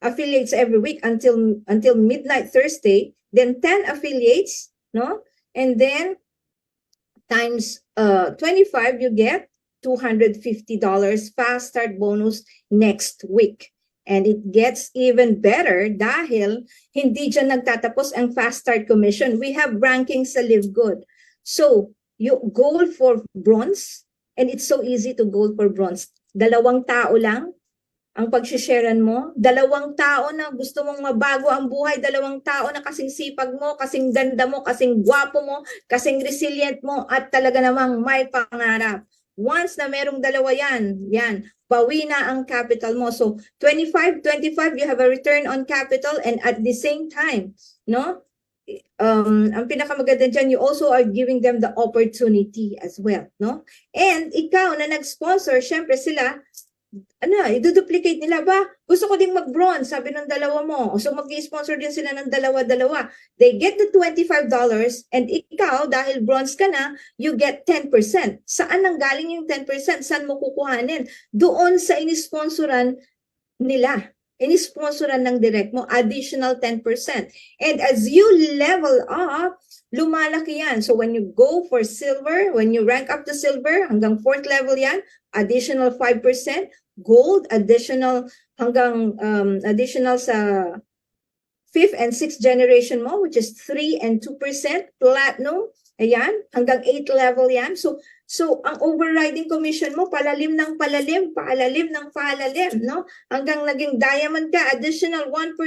affiliates every week until midnight Thursday, then 10 affiliates, no? And then times 25, you get $250 fast start bonus next week. And it gets even better dahil hindi dyan nagtatapos ang fast start commission. We have rankings sa Live Good. So, you goal for bronze, and it's so easy to goal for bronze. 2 tao lang ang pagsisharean mo, 2 tao na gusto mong mabago ang buhay, 2 tao na kasing sipag mo, kasing ganda mo, kasing gwapo mo, kasing resilient mo, at talaga namang may pangarap. Once na merong 2 yan, bawi na ang capital mo. So, 25, you have a return on capital, and at the same time, no? Ang pinakamaganda dyan, you also are giving them the opportunity as well, no? And ikaw na nag-sponsor, syempre sila, i-duplicate nila ba? Gusto ko ding mag-bronze, sabi ng 2 mo. So mag-sponsor din sila ng 2. They get the $25 and ikaw, dahil bronze ka na, you get 10%. Saan nanggaling yung 10%? Saan mo kukuhanin? Doon sa inisponsoran nila. Inisponsoran ng direct mo, additional 10%. And as you level up, lumalaki yan. So when you go for silver, when you rank up to silver, hanggang 4th level yan, additional 5%, gold, additional hanggang additional sa 5th and 6th generation mo, which is 3 and 2%, platinum, ayan, hanggang 8th level yan. So ang overriding commission mo, palalim ng palalim, no? Hanggang naging diamond ka, additional 1%,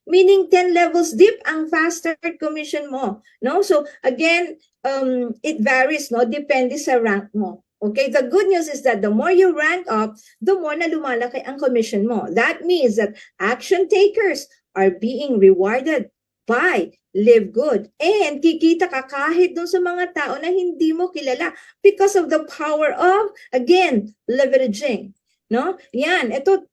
meaning 10 levels deep ang fast start commission mo, no? So again, it varies, no? Depende sa rank mo. Okay, the good news is that the more you rank up, the more na lumalaki ang commission mo. That means that action takers are being rewarded by Live Good. And kikita ka kahit dun sa mga tao na hindi mo kilala because of the power of, again, leveraging. No? Yan, ito,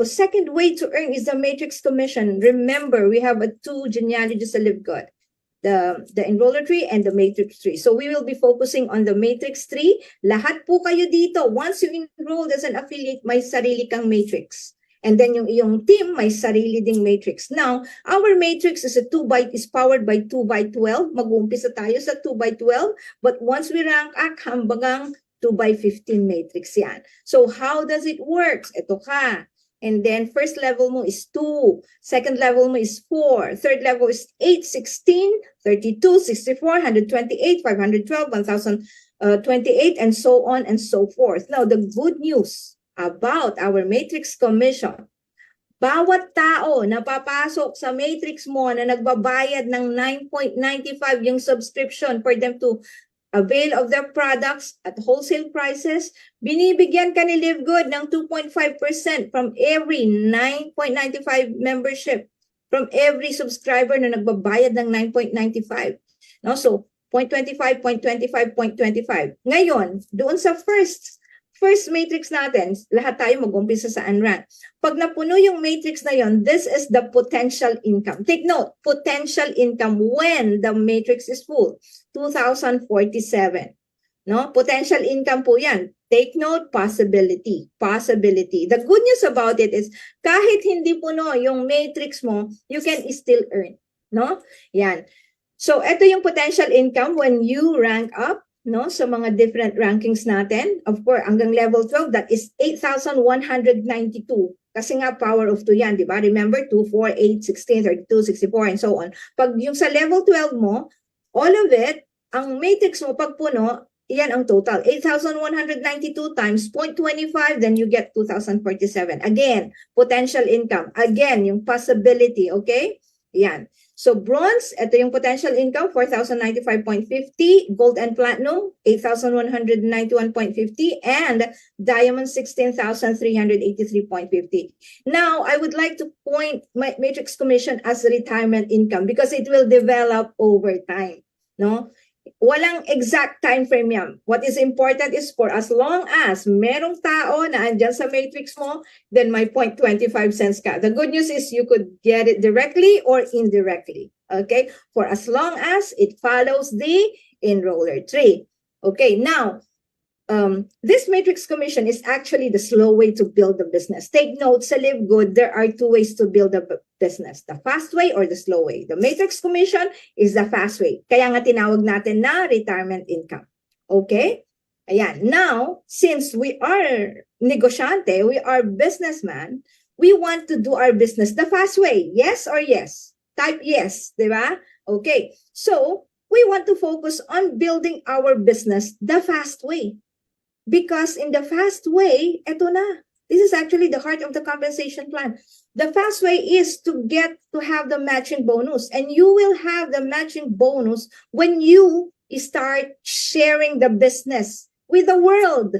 second way to earn is the matrix commission. Remember, we have 2 genealogies sa Live Good. the enroller tree and the matrix tree. So we will be focusing on the matrix tree. Lahat po kayo dito, once you enrolled as an affiliate, may sarili kang matrix. And then yung iyong team, may sarili ding matrix. Now, our matrix is powered by 2 by 12. Mag-uumpisa tayo sa 2 by 12. But once we rank up, hanggang 2 by 15 matrix yan. So how does it work? Ito ka. And then first level mo is 2, second level mo is 4, third level is 8, 16, 32, 64, 128, 512, 1028, and so on and so forth. Now, the good news about our matrix commission, bawat tao na papasok sa matrix mo na nagbabayad ng 9.95 yung subscription for them to avail of their products at wholesale prices, binibigyan ka ni Live Good ng 2.5% from every 9.95 membership, from every subscriber na nagbabayad ng 9.95. No? So, 0.25, 0.25, 0.25. Ngayon, doon sa first matrix natin, lahat tayo mag-umpisa sa unrank. Pag napuno yung matrix na yon, this is the potential income. Take note, potential income when the matrix is full, 2,047. No? Potential income po yan. Take note, possibility. The good news about it is, kahit hindi puno yung matrix mo, you can still earn. No? Yan. So, ito yung potential income when you rank up, no, sa mga different rankings natin. Of course, hanggang level 12, that is 8,192. Kasi nga, power of 2 yan, di ba? Remember, 2, 4, 8, 16, 32, 64, and so on. Pag yung sa level 12 mo, all of it, ang matrix mo, pag puno, yan ang total. 8,192 times 0.25, then you get 2,047. Again, potential income. Again, yung possibility, okay? Yan. So bronze, ito yung potential income, 4,095.50. Gold and platinum, 8,191.50. And diamond, 16,383.50. Now, I would like to point my matrix commission as retirement income because it will develop over time. No? Walang exact time frame yan. What is important is for as long as merong tao na andyan sa matrix mo, then may 0.25 cents ka. The good news is you could get it directly or indirectly. Okay? For as long as it follows the enroller tree. Okay, now, this matrix commission is actually the slow way to build the business. Take note, sa Live Good, there are 2 ways to build a business. The fast way or the slow way. The matrix commission is the fast way. Kaya nga tinawag natin na retirement income. Okay? Ayan. Now, since we are negosyante, we are businessman, we want to do our business the fast way. Yes or yes? Type yes. Diba? Okay. So, we want to focus on building our business the fast way. Because in the fast way, eto na. This is actually the heart of the compensation plan. The fast way is to have the matching bonus. And you will have the matching bonus when you start sharing the business with the world.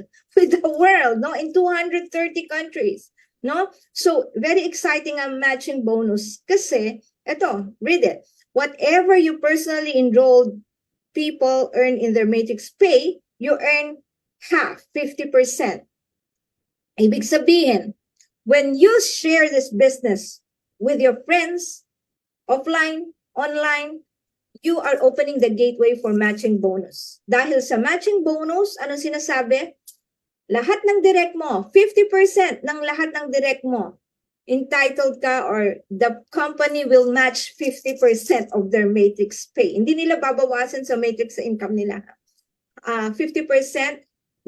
No? In 230 countries. No? So, very exciting ang matching bonus. Kasi, eto, read it. Whatever you personally enrolled people earn in their matrix pay, you earn half, 50%. Ibig sabihin, when you share this business with your friends, offline, online, you are opening the gateway for matching bonus. Dahil sa matching bonus, anong sinasabi? Lahat ng direct mo, 50% ng lahat ng direct mo, entitled ka or the company will match 50% of their matrix pay. Hindi nila babawasan sa matrix sa income nila. 50%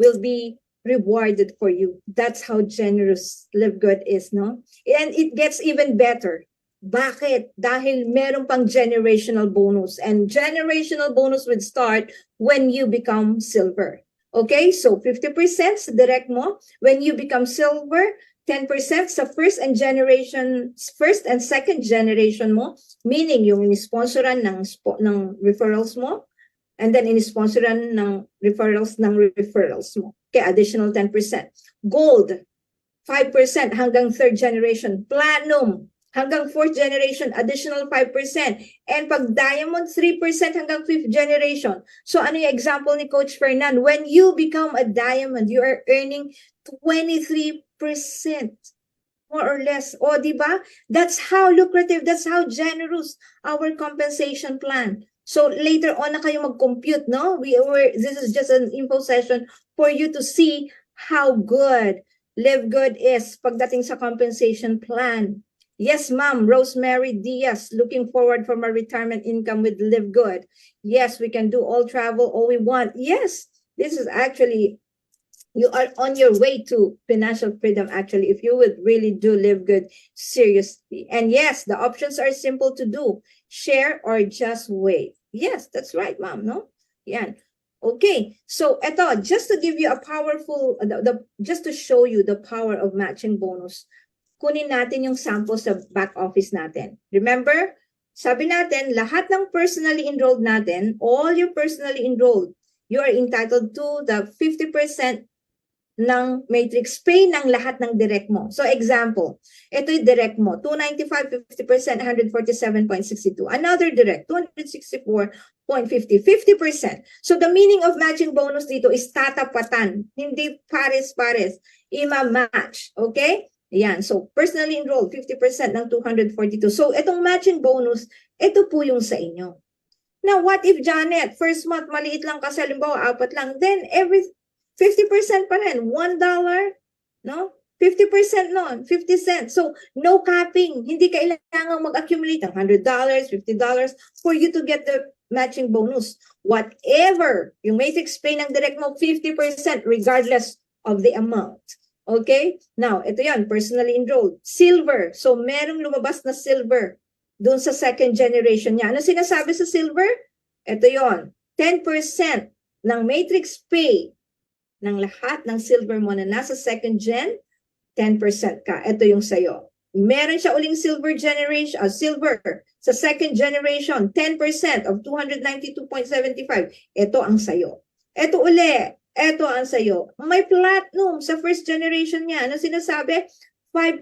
will be rewarded for you. That's how generous Live Good is, no? And it gets even better. Bakit? Dahil meron pang generational bonus. And generational bonus would start when you become silver. Okay? So, 50% sa direct mo. When you become silver, 10% sa first and second generation mo. Meaning, yung inisponsoran ng referrals mo. And then, inisponsoran ng referrals mo. Okay, additional 10%. Gold, 5% hanggang third generation. Platinum, hanggang fourth generation, additional 5%. And pag diamond, 3% hanggang fifth generation. So, ano yung example ni Coach Fernan? When you become a diamond, you are earning 23%. More or less. O, di ba? That's how lucrative, that's how generous our compensation plan. So later on na kayo mag-compute, no? This is just an info session for you to see how good Live Good is pagdating sa compensation plan. Yes, ma'am, Rosemary Diaz, looking forward for my retirement income with Live Good. Yes, we can do all travel, all we want. Yes, this is actually, you are on your way to financial freedom, actually, if you would really do Live Good seriously. And yes, the options are simple to do. Share or just wait. Yes, that's right, ma'am, no? Yan. Okay, so eto, just to give you a powerful, just to show you the power of matching bonus, kunin natin yung sample sa back office natin. Remember, sabi natin, lahat ng personally enrolled natin, all your personally enrolled, you are entitled to the 50% ng matrix pay ng lahat ng direct mo. So example, ito yung direct mo, 295, 50%, 147.62. Another direct, 264.50, 50%. So the meaning of matching bonus dito is tatapatan, hindi pares-pares, ima-match, okay? Yan, so personally enrolled, 50% ng 242. So itong matching bonus, ito po yung sa inyo. Now, what if Janet, first month maliit lang kasi halimbawa 4 lang, then every 50% pa rin, $1, no? 50% nun, 50 cents. So, no capping. Hindi kailangan mag-accumulate ng $100, $50 for you to get the matching bonus. Whatever yung matrix pay ng direct mo, 50% regardless of the amount. Okay? Now, ito yan, personally enrolled. Silver. So, merong lumabas na silver doon sa second generation niya. Ano sinasabi sa silver? Ito yon, 10% ng matrix pay ng lahat ng silver mo na nasa second gen, 10% ka. Ito yung sayo. Meron siya uling silver generation, silver sa second generation, 10% of 292.75. Ito ang sayo. Ito uli, ito ang sayo. May platinum sa first generation niya. Ano sinasabi? 5%.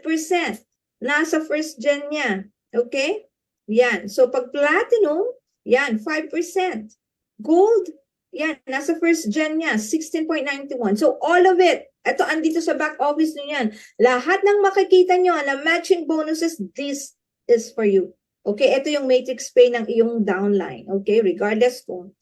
Nasa first gen niya. Okay? Yan. So pag platinum, yan, 5%. Gold, yan, nasa first gen niya, 16.91. So, all of it, ito, andito sa back office nyo yan. Lahat ng makikita nyo na matching bonuses, this is for you. Okay, ito yung matrix pay ng iyong downline. Okay, regardless kung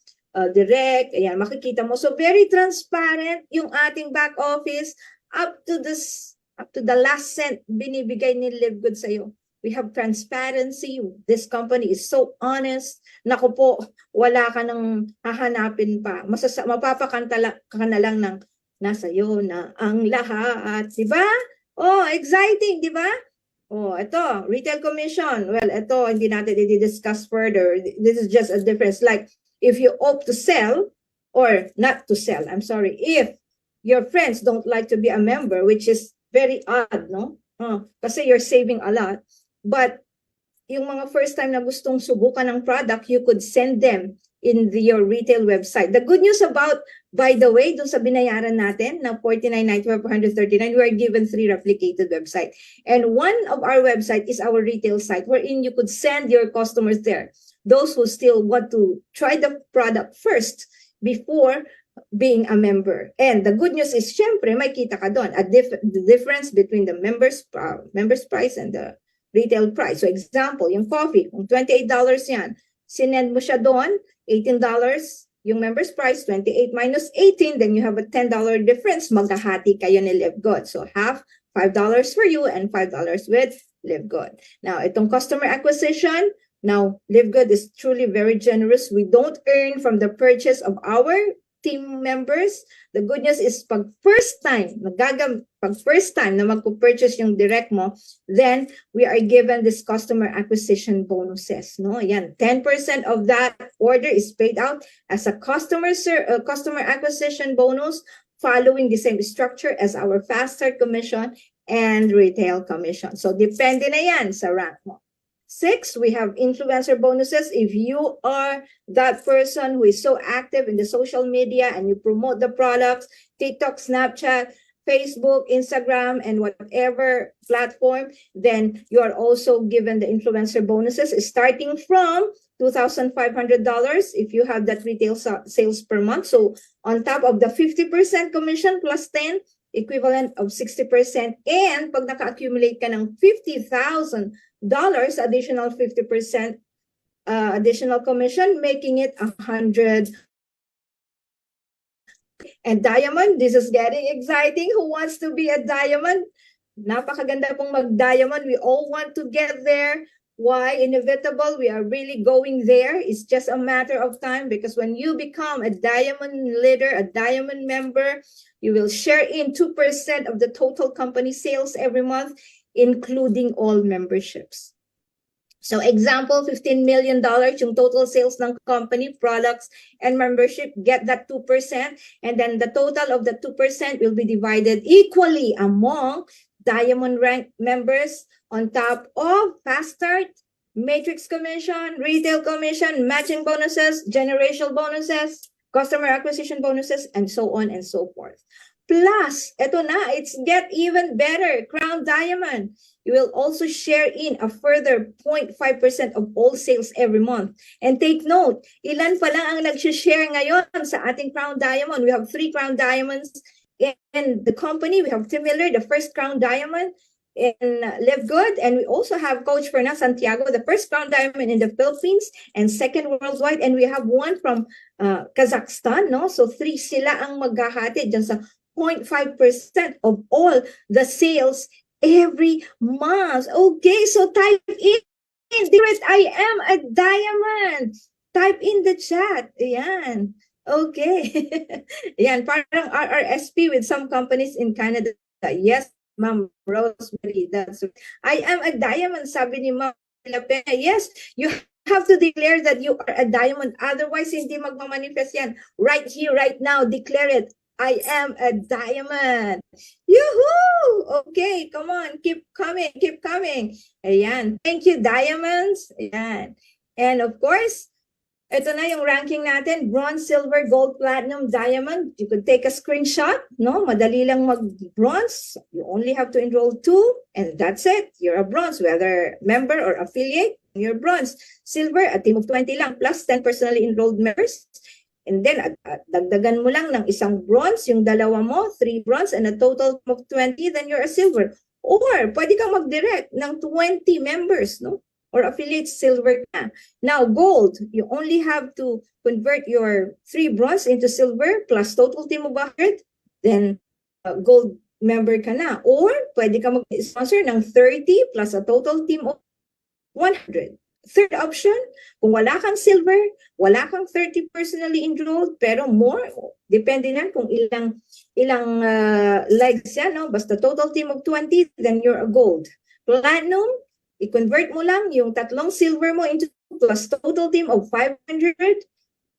direct, ayan, makikita mo. So, very transparent yung ating back office up to the last cent binibigay ni Live Good sa'yo. We have transparency. This company is so honest. Naku po, wala ka nang hahanapin pa. Mapapakanta ka na lang ng nasa iyo na ang lahat. Diba? Oh, exciting, diba? Oh, ito, retail commission. Well, ito, hindi natin i-discuss further. This is just a difference. Like, if you opt to sell, or not to sell, I'm sorry, if your friends don't like to be a member, which is very odd, no? Kasi you're saving a lot. But yung mga first time na gustong subukan ng product, you could send them in your retail website. The good news about, by the way, dun sa binayaran natin na $49.95 for $139, we are given 3 replicated websites. And one of our website is our retail site wherein you could send your customers there. Those who still want to try the product first before being a member. And the good news is, syempre, may kita ka doon. The difference between the members price and the retail price. So example, yung coffee, kung $28 yan, sinend mo siya doon, $18 yung member's price, 28 minus 18, then you have a $10 difference. Magkahati kayo ni Live Good. So half, $5 for you and $5 with Live Good. Now, itong customer acquisition, now, Live Good is truly very generous. We don't earn from the purchase of our team members. The good news is pag first time na magpo-purchase yung direct mo, then we are given this customer acquisition bonuses, no? Yan, 10% of that order is paid out as a customer acquisition bonus following the same structure as our fast start commission and retail commission. So depende na yan sa rank mo. 6, we have influencer bonuses. If you are that person who is so active in the social media and you promote the products, TikTok, Snapchat, Facebook, Instagram, and whatever platform, then you are also given the influencer bonuses starting from $2,500 if you have that retail sales per month. So on top of the 50% commission plus 10, equivalent of 60%. And pag naka-accumulate ka ng $50,000, additional 50% additional commission, making it 100. And diamond, this is getting exciting. Who wants to be a diamond? Napakaganda pong mag-diamond. We all want to get there. Why? Inevitable. We are really going there. It's just a matter of time, because when you become a diamond leader, a diamond member, you will share in 2% of the total company sales every month, including all memberships. So example, $15 million yung total sales ng company, products, and membership, get that 2%. And then the total of the 2% will be divided equally among diamond rank members, on top of fast start, matrix commission, retail commission, matching bonuses, generational bonuses, customer acquisition bonuses, and so on and so forth. Plus, eto na, it's get even better, Crown Diamond. You will also share in a further 0.5% of all sales every month. And take note, ilan pa lang ang nag-share ngayon sa ating Crown Diamond. We have 3 Crown Diamonds in the company. We have Tim Miller, the first Crown Diamond in Live Good, and we also have Coach Fernand Santiago, the first Crown Diamond in the Philippines and second worldwide, and we have one from Kazakhstan, no? So 3 sila ang maghahati dyan sa 0.5% of all the sales every month. Okay, so type in, I am a diamond. Type in the chat. Ayan. Okay. Ayan, parang RRSP with some companies in Canada. Yes, Ma'am Rosemary, that's I am a diamond, sabi ni Ma'am Lapena. Yes, you have to declare that you are a diamond. Otherwise, hindi magmamanifest yan. Right here, right now, declare it. I am a diamond. Yoo-hoo! Okay, come on, keep coming, keep coming. Ayan. Thank you, diamonds. Ayan. And of course, ito na yung ranking natin, bronze, silver, gold, platinum, diamond. You could take a screenshot, no? Madali lang mag-bronze. You only have to enroll 2, and that's it. You're a bronze, whether member or affiliate, you're bronze. Silver, a team of 20 lang, plus 10 personally enrolled members. And then, dagdagan mo lang ng isang bronze, yung dalawa mo, 3 bronze, and a total of 20, then you're a silver. Or, pwede kang mag-direct ng 20 members, no? Or affiliate silver ka. Now, gold, you only have to convert your 3 bronze into silver plus total team of 100, then gold member ka na. Or, pwede ka mag-sponsor ng 30 plus a total team of 100. Third option, kung wala kang silver, wala kang 30 personally enrolled, pero more, depende na kung ilang legs yan, no? Basta total team of 20, then you're a gold. Platinum, i-convert mo lang yung 3 silver mo into plus total team of 500,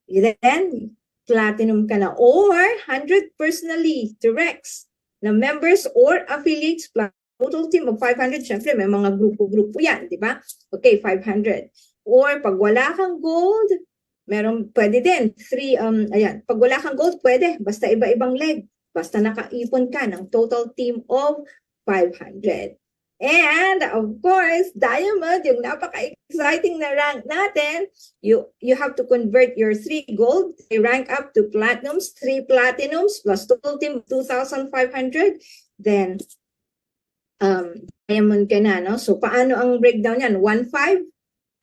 then platinum ka na. Or 100 personally directs na members or affiliates plus total team of 500. Siyempre, may mga grupo-grupo yan, di ba? Okay, 500. Or pag wala kang gold, pwede din. 3, ayan. Pag wala kang gold, pwede. Basta iba-ibang leg. Basta nakaipon ka ng total team of 500. And of course, diamond, yung napaka-exciting na rank natin, you have to convert your 3 gold, they rank up to platinums, 3 platinums, plus total team 2,500, then diamond ka na, no? So, paano ang breakdown yan? 1,500,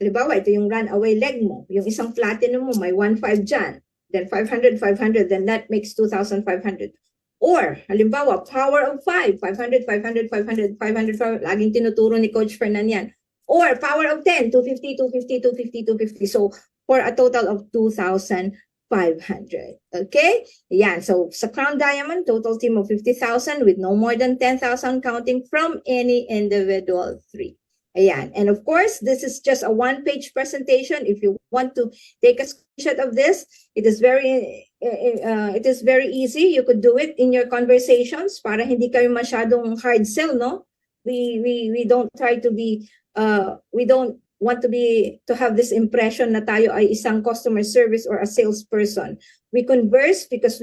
halimbawa, ito yung runaway leg mo, yung isang platinum mo, may 1,500 dyan, then 500, 500, then that makes 2,500. Or, halimbawa, power of 5, 500, 500, 500, 500, 500, laging tinuturo ni Coach Fernand yan. Or, power of 10, 250, 250, 250, 250. So, for a total of 2,500. Okay? Yan. So, sa Crown Diamond, total team of 50,000 with no more than 10,000 counting from any individual 3. Ayan. And of course, this is just a one-page presentation. If you want to take a screenshot of this, it is very easy. You could do it in your conversations para hindi kayo masyadong hard sell, no? We don't try to be, we don't want to have this impression na tayo ay isang customer service or a salesperson. We converse because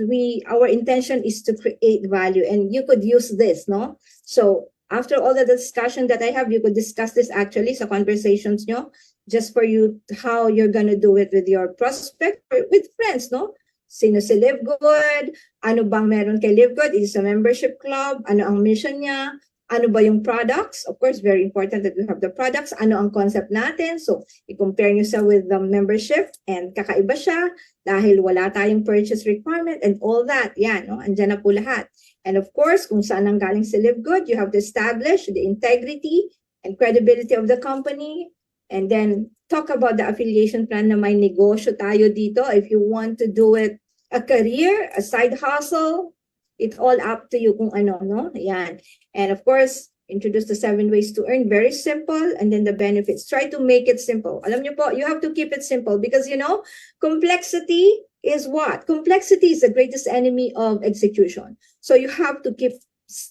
our intention is to create value, and you could use this, no? So, after all the discussion that I have, you could discuss this actually sa conversations nyo, just for you, how you're gonna do it with your prospect or with friends, no? Sino si Live Good? Ano bang meron kay Live Good? Is a membership club? Ano ang mission niya? Ano ba yung products? Of course, very important that we have the products. Ano ang concept natin? So, i-compare nyo sa with the membership and kakaiba siya dahil wala tayong purchase requirement and all that. Yan, no? Andyan na po lahat. And of course, kung saan ang galing si Live Good, you have to establish the integrity and credibility of the company. And then, talk about the affiliation plan na may negosyo tayo dito. If you want to do it a career, a side hustle, it's all up to you kung ano, no? Yan. And of course, introduce the 7 ways to earn. Very simple. And then the benefits. Try to make it simple. Alam niyo po, you have to keep it simple because, you know, complexity is what? Complexity is the greatest enemy of execution. So you have to keep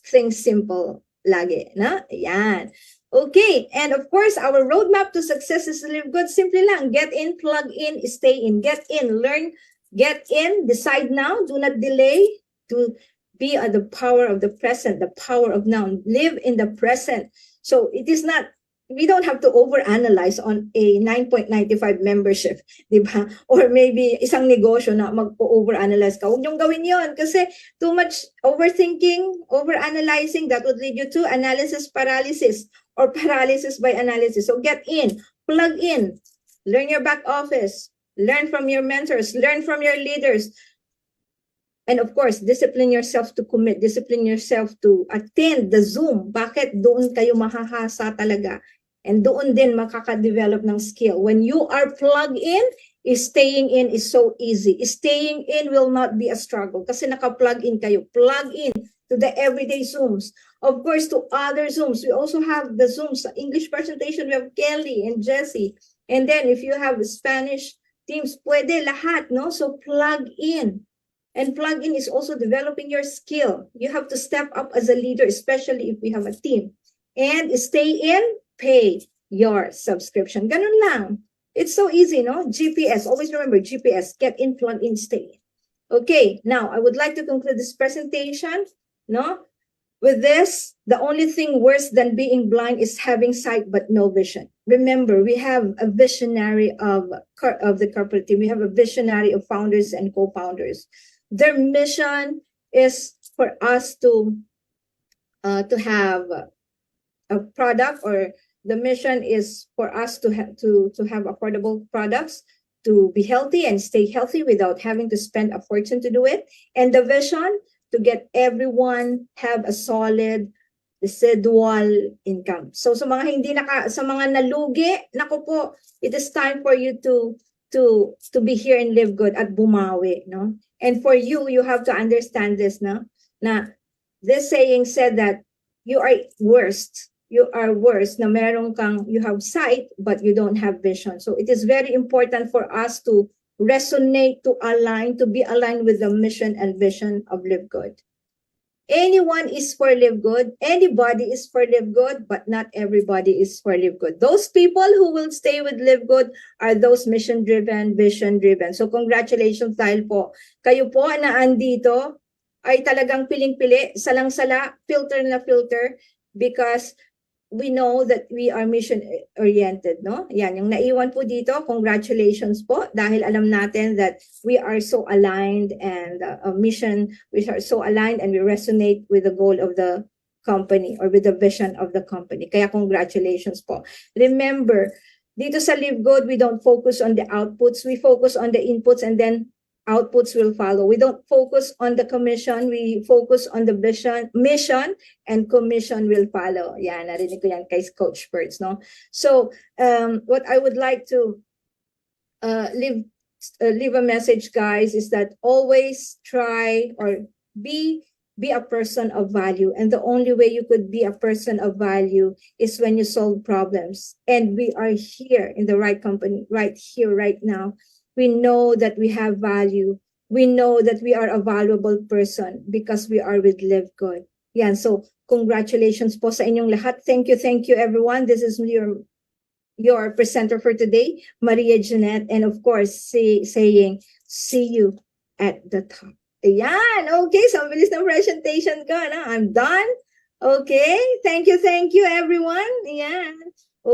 things simple lagi, na? Yan. Okay. And of course, our roadmap to success is to Live Good. Simple lang. Get in, plug in, stay in. Get in, learn, get in, decide now. Do not delay to be at the power of the present, the power of now. Live in the present. So it is not, we don't have to overanalyze on a 9.95 membership, di ba? Or maybe isang negosyo na magpo-overanalyze ka. Huwag niyong gawin yon kasi too much overthinking, overanalyzing, that would lead you to analysis paralysis or paralysis by analysis. So get in, plug in, learn your back office, learn from your mentors, learn from your leaders. And of course, discipline yourself to commit, discipline yourself to attend the Zoom. Bakit? Doon kayo mahahasa talaga. And doon din makaka-develop ng skill. When you are plugged in, staying in is so easy. Staying in will not be a struggle kasi naka-plug in kayo. Plug in to the everyday Zooms. Of course, to other Zooms. We also have the Zooms. English presentation, we have Kelly and Jessie. And then if you have Spanish teams, pwede lahat, no? So plug in. And plug-in is also developing your skill. You have to step up as a leader, especially if we have a team. And stay in, pay your subscription. Ganun lang. It's so easy, no? GPS. Always remember, GPS. Get in, plug in, stay in. Okay, now I would like to conclude this presentation, no? With this, the only thing worse than being blind is having sight but no vision. Remember, we have a visionary of the corporate team. We have a visionary of founders and co-founders. Their mission is for us to have a product, or the mission is for us to have affordable products, to be healthy and stay healthy without having to spend a fortune to do it. And the vision to get everyone have a solid residual income. So sa mga sa mga nalugi, naku po, it is time for you to be here and live good at bumawi, no? And for you, you have to understand this, no? Na this saying said that you are worst. You are worse na meron kang, you have sight, but you don't have vision. So it is very important for us to resonate, to align, to be aligned with the mission and vision of Live Good. Anyone is for Live Good. Anybody is for Live Good, but not everybody is for Live Good. Those people who will stay with Live Good are those mission-driven, vision-driven. So congratulations dahil po kayo po na andito ay talagang piling-pili, salang-sala, filter na filter, because we know that we are mission-oriented, no? Yan, yung naiwan po dito, congratulations po, dahil alam natin that we are so aligned and a mission, we are so aligned and we resonate with the goal of the company or with the vision of the company. Kaya congratulations po. Remember, dito sa Live Good, we don't focus on the outputs, we focus on the inputs and then outputs will follow. We don't focus on the commission. We focus on the vision, mission, and commission will follow. Yan, narinig ko yan kay Coach Perts, no? So, what I would like to leave a message, guys, is that always try or be a person of value. And the only way you could be a person of value is when you solve problems. And we are here in the right company, right here, right now. We know that we have value. We know that we are a valuable person because we are with Live Good. Yan, so congratulations po sa inyong lahat. Thank you everyone. This is your presenter for today, Maria Jeanette, and of course, saying, see you at the top. Ayan, okay, so ang bilis ng presentation ko, no? I'm done. Okay, thank you everyone. Ayan.